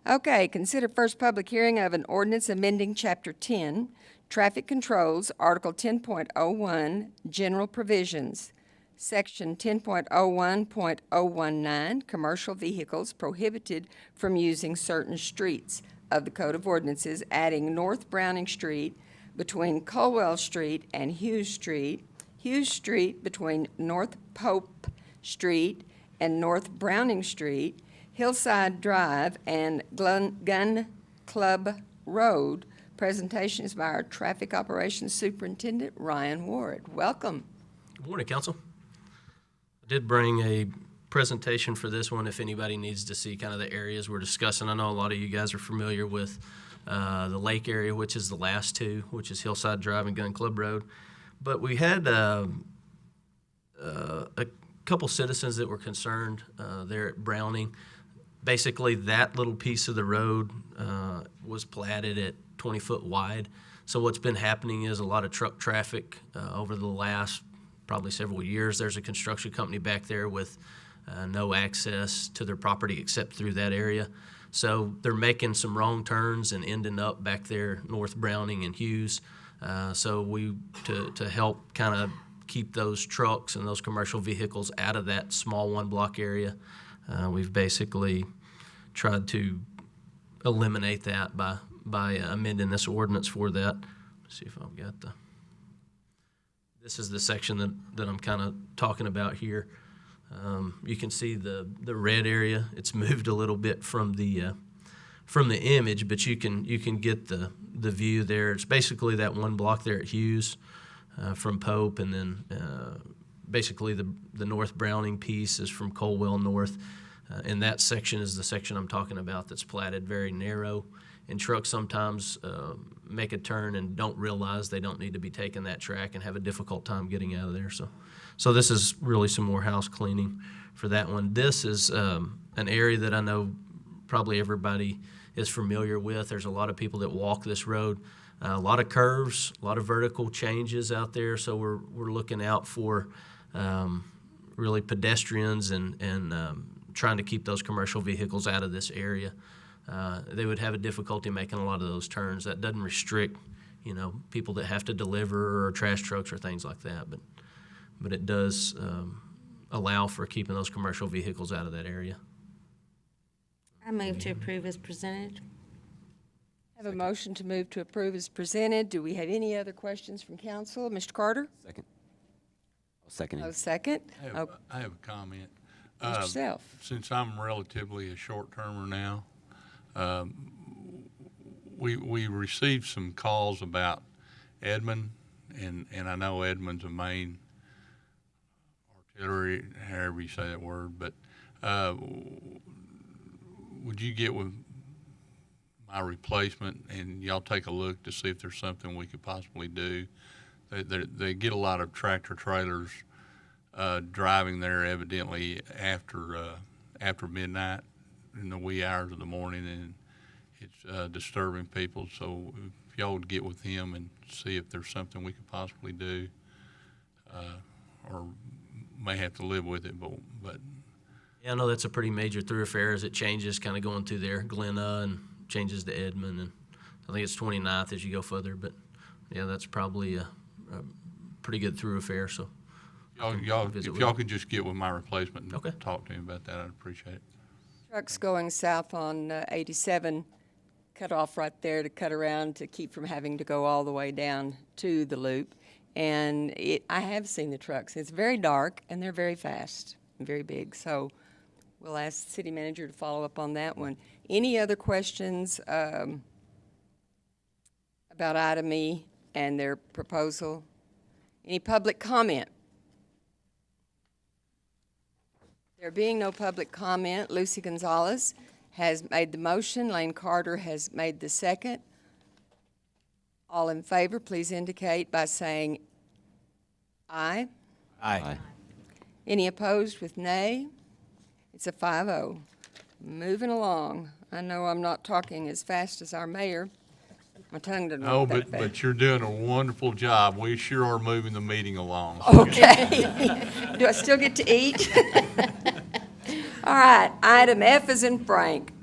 Okay, consider first public hearing of an ordinance amending Chapter 10, Traffic Controls, Article 10.01, General Provisions. Section 10.01.019, Commercial Vehicles Prohibited from Using Certain Streets of the Code of Ordinances, adding North Browning Street between Colwell Street and Hughes Street between North Pope Street and North Browning Street, Hillside Drive, and Gun Club Road. Presentation is by our Traffic Operations Superintendent, Ryan Ward. Welcome. Good morning, Council. I did bring a presentation for this one if anybody needs to see kind of the areas we're discussing. I know a lot of you guys are familiar with the lake area, which is the last two, which is Hillside Drive and Gun Club Road. But we had a couple citizens that were concerned there at Browning. Basically, that little piece of the road was platted at 20 foot wide. So what's been happening is a lot of truck traffic over the last probably several years. There's a construction company back there with no access to their property except through that area. So they're making some wrong turns and ending up back there North Browning and Hughes. So to help kind of keep those trucks and those commercial vehicles out of that small one block area, we've basically tried to eliminate that by amending this ordinance for that. Let's see if I've got this is the section that I'm kind of talking about here. You can see the red area. It's moved a little bit from the image, but you can get the view there. It's basically that one block there at Hughes from Pope, and then basically the North Browning piece is from Colwell North. And that section is the section I'm talking about that's platted very narrow. And trucks sometimes make a turn and don't realize they don't need to be taking that track and have a difficult time getting out of there. So this is really some more house cleaning for that one. This is an area that I know probably everybody is familiar with. There's a lot of people that walk this road. A lot of curves, a lot of vertical changes out there. So we're looking out for really pedestrians and trying to keep those commercial vehicles out of this area. They would have a difficulty making a lot of those turns. That doesn't restrict, people that have to deliver or trash trucks or things like that, but it does allow for keeping those commercial vehicles out of that area. I move to approve as presented. Have a motion to move to approve as presented. Do we have any other questions from council? Mr. Carter? Second. I'll second Oh, it. second? I have a comment. Mr. Self. Since I'm relatively a short-termer now, we received some calls about Edmond, and I know Edmond's a main artillery, however you say that word, but would you get with my replacement and y'all take a look to see if there's something we could possibly do? They get a lot of tractor trailers driving there evidently after midnight in the wee hours of the morning, and it's disturbing people. So if y'all would get with him and see if there's something we could possibly do, or may have to live with it, but Yeah, I know that's a pretty major thoroughfare as it changes, kind of going through there, Glenna, and changes to Edmond, and I think it's 29th as you go further, but yeah, that's probably a pretty good thoroughfare, so. if y'all could just get with my replacement and talk to him about that, I'd appreciate it. Trucks going south on 87 cut off right there to cut around to keep from having to go all the way down to the loop. And I have seen the trucks. It's very dark, and they're very fast and very big. So we'll ask the city manager to follow up on that one. Any other questions about item E and their proposal? Any public comment? There being no public comment, Lucy Gonzalez has made the motion. Lane Carter has made the second. All in favor, please indicate by saying aye. Aye. Any opposed with nay? It's a 5-0. Moving along. I know I'm not talking as fast as our mayor. My tongue doesn't No, work that fast. but you're doing a wonderful job. We sure are moving the meeting along. Okay. Do I still get to eat? All right, item F is in Frank.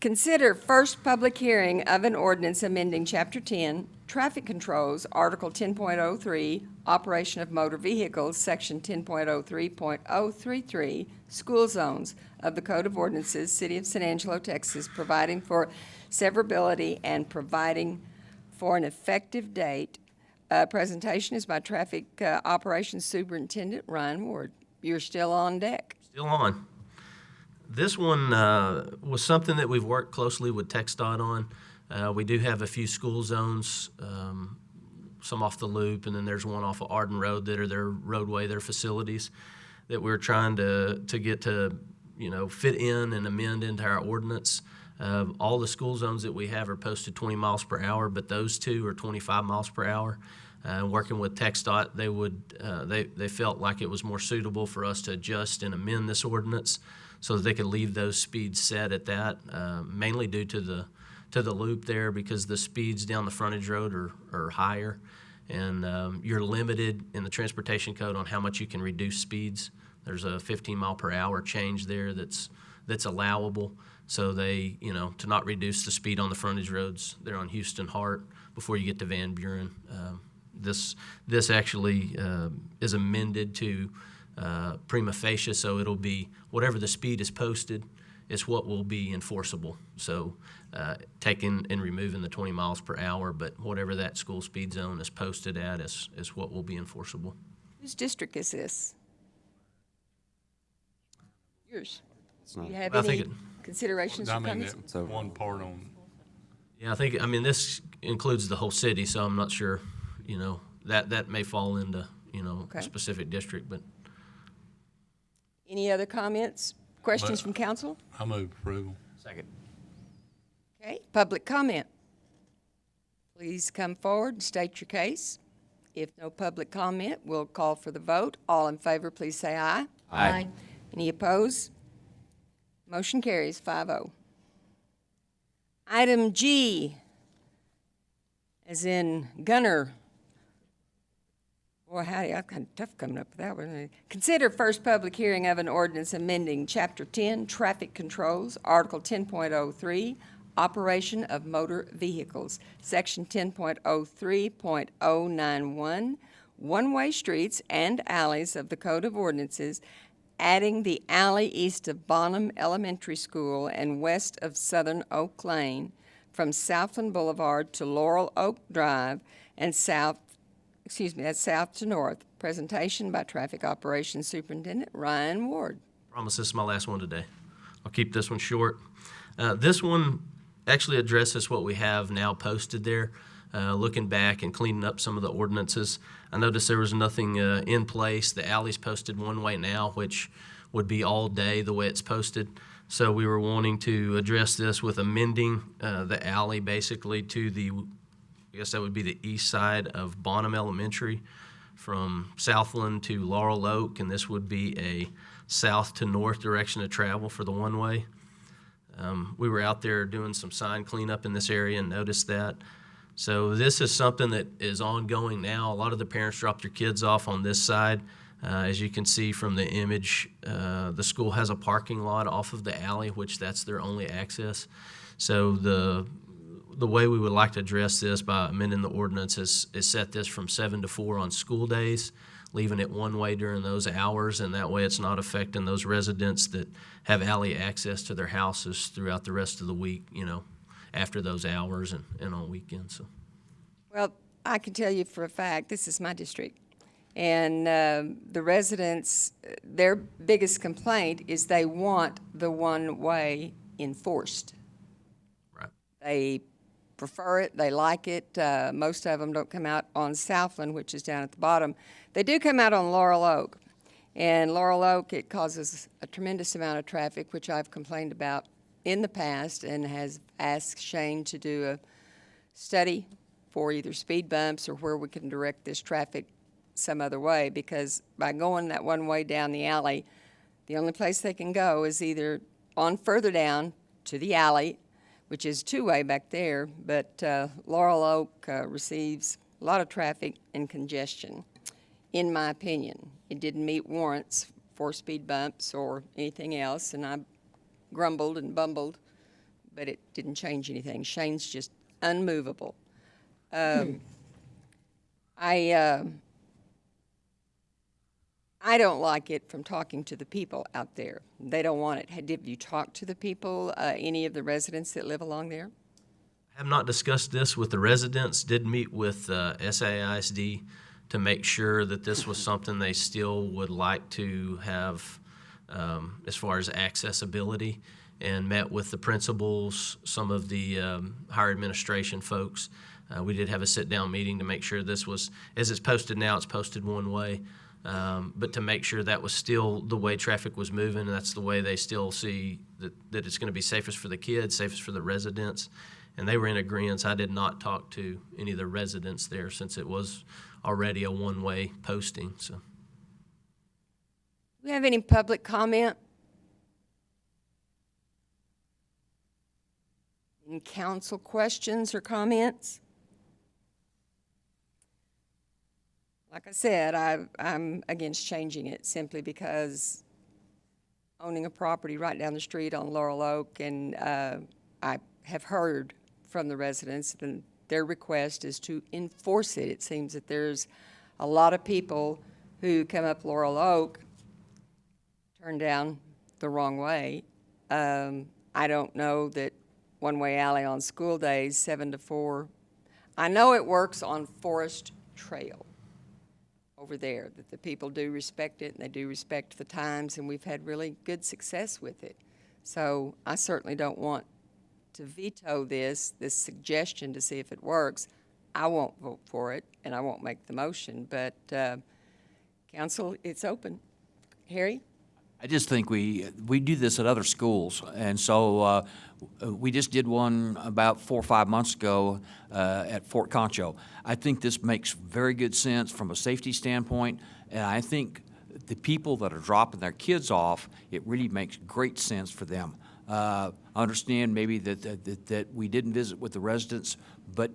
Consider first public hearing of an ordinance amending Chapter 10, Traffic Controls, Article 10.03, Operation of Motor Vehicles, Section 10.03.033, School Zones of the Code of Ordinances, City of San Angelo, Texas, providing for severability and providing for an effective date. Presentation is by Traffic Operations Superintendent Ryan Ward. You're still on deck. Still on. This one was something that we've worked closely with TxDOT on. We do have a few school zones, some off the loop, and then there's one off of Arden Road that are their roadway, their facilities, that we're trying to get to, fit in and amend into our ordinance. All the school zones that we have are posted 20 miles per hour, but those two are 25 miles per hour. Working with TxDOT, they felt like it was more suitable for us to adjust and amend this ordinance so that they could leave those speeds set at that, mainly due to the loop there, because the speeds down the frontage road are higher, and you're limited in the transportation code on how much you can reduce speeds. There's a 15 mile per hour change there that's allowable. So they, to not reduce the speed on the frontage roads there on Houston Hart before you get to Van Buren. This actually is amended to prima facie, so it'll be whatever the speed is posted is what will be enforceable. So taking and removing the 20 miles per hour, but whatever that school speed zone is posted at is what will be enforceable. Whose district is this? Yours. Do you have I any think considerations or comments? So one part on. Yeah, this includes the whole city, so I'm not sure, that may fall into, a specific district, but. Any other comments, questions from council? I move approval. Second. Okay, public comment. Please come forward and state your case. If no public comment, we'll call for the vote. All in favor, please say aye. Aye. Any opposed? Motion carries 5-0. Item G, as in Gunner Boy, howdy, that's kind of tough coming up with that one. Consider first public hearing of an ordinance amending Chapter 10, Traffic Controls, Article 10.03, Operation of Motor Vehicles, Section 10.03.091, One-Way Streets and Alleys of the Code of Ordinances, adding the alley east of Bonham Elementary School and west of Southern Oak Lane from Southland Boulevard to Laurel Oak Drive and south to north. Presentation by Traffic Operations Superintendent Ryan Ward. Promise this is my last one today. I'll keep this one short. This one actually addresses what we have now posted there. Looking back and cleaning up some of the ordinances, I noticed there was nothing in place. The alley's posted one way now, which would be all day the way it's posted. So we were wanting to address this with amending the alley basically to I guess that would be the east side of Bonham Elementary from Southland to Laurel Oak, and this would be a south to north direction of travel for the one-way. We were out there doing some sign cleanup in this area and noticed that. So this is something that is ongoing now. A lot of the parents drop their kids off on this side. As you can see from the image, the school has a parking lot off of the alley, which that's their only access. So the way we would like to address this by amending the ordinance is set this from 7 to 4 on school days, leaving it one way during those hours, and that way it's not affecting those residents that have alley access to their houses throughout the rest of the week, after those hours and on weekends. So. Well, I can tell you for a fact, this is my district, and the residents, their biggest complaint is they want the one-way enforced. Right. They prefer it, they like it. Most of them don't come out on Southland, which is down at the bottom. They do come out on Laurel Oak, and Laurel Oak, it causes a tremendous amount of traffic, which I've complained about in the past and has asked Shane to do a study for either speed bumps or where we can direct this traffic some other way, because by going that one way down the alley, the only place they can go is either on further down to the alley, which is two-way back there, but Laurel Oak receives a lot of traffic and congestion, in my opinion. It didn't meet warrants for speed bumps or anything else, and I grumbled and bumbled, but it didn't change anything. Shane's just unmovable. I don't like it from talking to the people out there. They don't want it. Have you talked to the people, any of the residents that live along there? I have not discussed this with the residents. Did meet with SAISD to make sure that this was something they still would like to have as far as accessibility, and met with the principals, some of the higher administration folks. We did have a sit-down meeting to make sure this was, as it's posted now, it's posted one way, but to make sure that was still the way traffic was moving, and that's the way they still see that it's going to be safest for the kids, safest for the residents, and they were in agreement. I did not talk to any of the residents there since it was already a one-way posting. So. Do we have any public comment? Any council questions or comments? Like I said, I'm against changing it simply because owning a property right down the street on Laurel Oak, and I have heard from the residents, and their request is to enforce it. It seems that there's a lot of people who come up Laurel Oak, turn down the wrong way. I don't know that one-way alley on school days, 7 to 4. I know it works on Forest Trail over there, that the people do respect it, and they do respect the times, and we've had really good success with it. So I certainly don't want to veto this suggestion to see if it works. I won't vote for it, and I won't make the motion, but council, it's open. Harry? I just think we do this at other schools, and so we just did one about 4 or 5 months ago at Fort Concho. I think this makes very good sense from a safety standpoint, and I think the people that are dropping their kids off, it really makes great sense for them. I understand maybe that we didn't visit with the residents, but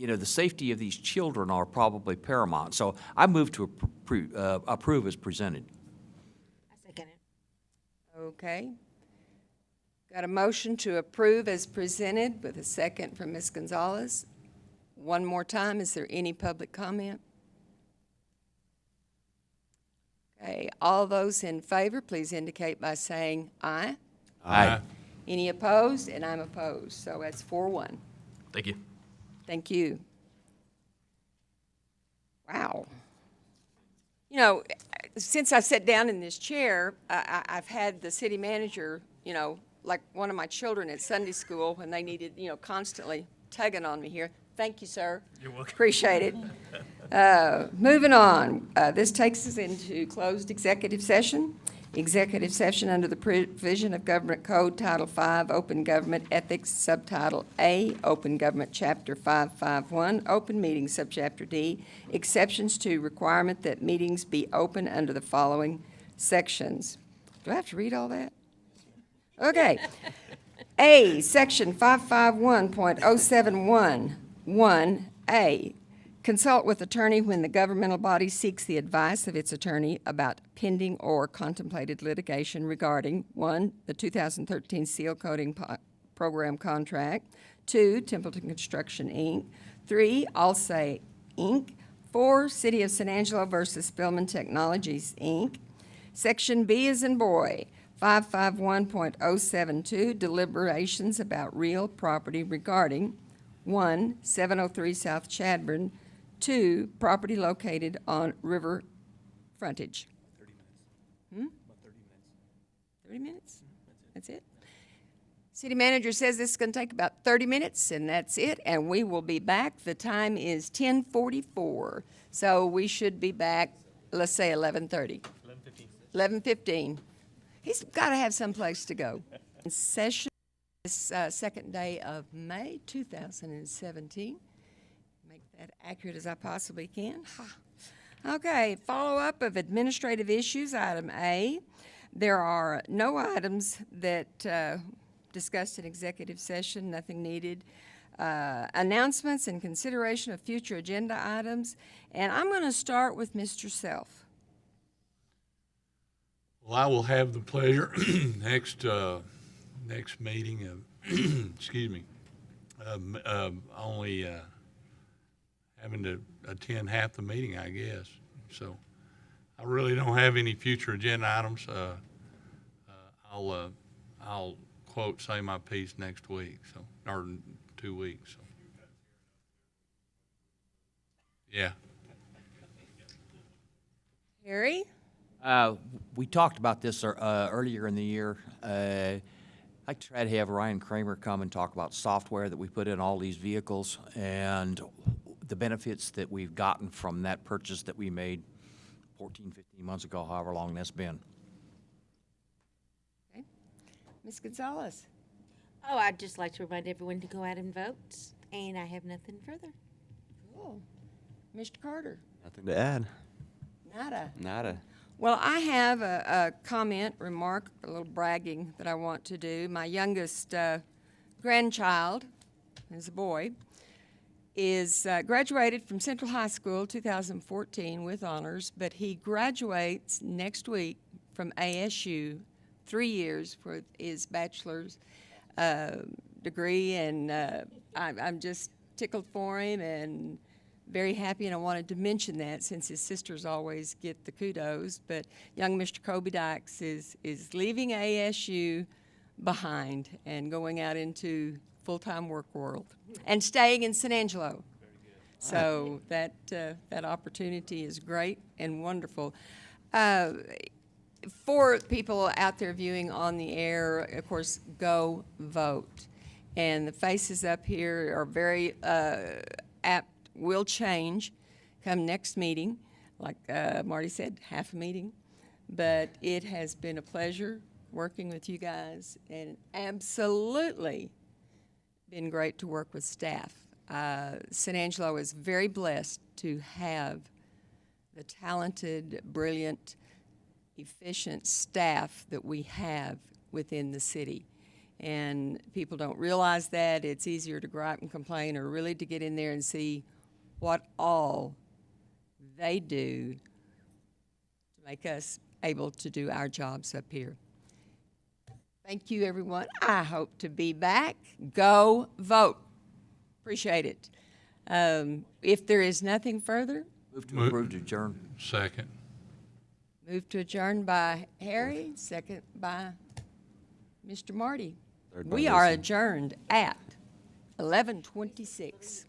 you know, the safety of these children are probably paramount. So I move to approve as presented. I second it. Okay. Got a motion to approve as presented with a second from Ms. Gonzalez. One more time, is there any public comment? Okay, all those in favor, please indicate by saying aye. Aye. Any opposed? And I'm opposed, so that's 4-1. Thank you. Thank you. Wow. You know, since I sat down in this chair, I've had the city manager, you know, like one of my children at Sunday school when they needed, you know, constantly tugging on me here. Thank you, sir. You're welcome. Appreciate it. Moving on, this takes us into closed executive session. Executive session under the provision of Government Code Title V, Open Government Ethics, Subtitle A, Open Government Chapter 551, Open Meetings, Subchapter D, exceptions to requirement that meetings be open under the following sections. Do I have to read all that? Okay. A, Section 551.071, 1A, consult with attorney when the governmental body seeks the advice of its attorney about pending or contemplated litigation regarding 1, the 2013 seal coating program contract, 2, Templeton Construction, Inc., 3, Allsay, Inc., 4, City of San Angelo versus Spillman Technologies, Inc., Section B as in boy, 551.072, deliberations about real property regarding 1, 703 South Chadbourne, 2, property located on river frontage. 30 minutes. 30 minutes? That's it? City manager says this is going to take about 30 minutes, and that's it, and we will be back. The time is 10:44, so we should be back, let's say 11:30. 11:15. He's got to have some place to go. Session this second day of May 2017. Make that accurate as I possibly can. Okay, follow-up of administrative issues, item A. There are no items that discussed in executive session, nothing needed. Announcements and consideration of future agenda items. And I'm going to start with Mr. Self. Well, I will have the pleasure next meeting of, excuse me, only having to attend half the meeting, I guess. So I really don't have any future agenda items. I'll quote say my piece next week, so or in 2 weeks. So. Yeah. Harry? We talked about this earlier in the year. I tried to have Ryan Kramer come and talk about software that we put in all these vehicles and the benefits that we've gotten from that purchase that we made 14, 15 months ago, however long that's been. Okay. Ms. Gonzalez? Oh, I'd just like to remind everyone to go out and vote, and I have nothing further. Cool. Mr. Carter? Nothing to add. Nada. Nada. Well, I have a comment, remark, a little bragging that I want to do. My youngest grandchild, is a boy, is graduated from Central High School 2014 with honors, but he graduates next week from ASU, 3 years for his bachelor's degree, and I'm just tickled for him and very happy, and I wanted to mention that since his sisters always get the kudos. But young Mr. Kobe Dykes is leaving ASU behind and going out into full-time work world and staying in San Angelo. So that opportunity is great and wonderful. For people out there viewing on the air, of course, go vote. And the faces up here are very apt. Will change come next meeting. Like Marty said, half a meeting. But it has been a pleasure working with you guys, and absolutely been great to work with staff. San Angelo is very blessed to have the talented, brilliant, efficient staff that we have within the city. And people don't realize that. It's easier to gripe and complain or really to get in there and see what all they do to make us able to do our jobs up here. Thank you, everyone. I hope to be back. Go vote. Appreciate it. If there is nothing further, Move to approve to adjourn. Second. move to adjourn by Harry, second by Mr. Marty. Third by We are Lucy. adjourned at 11:26.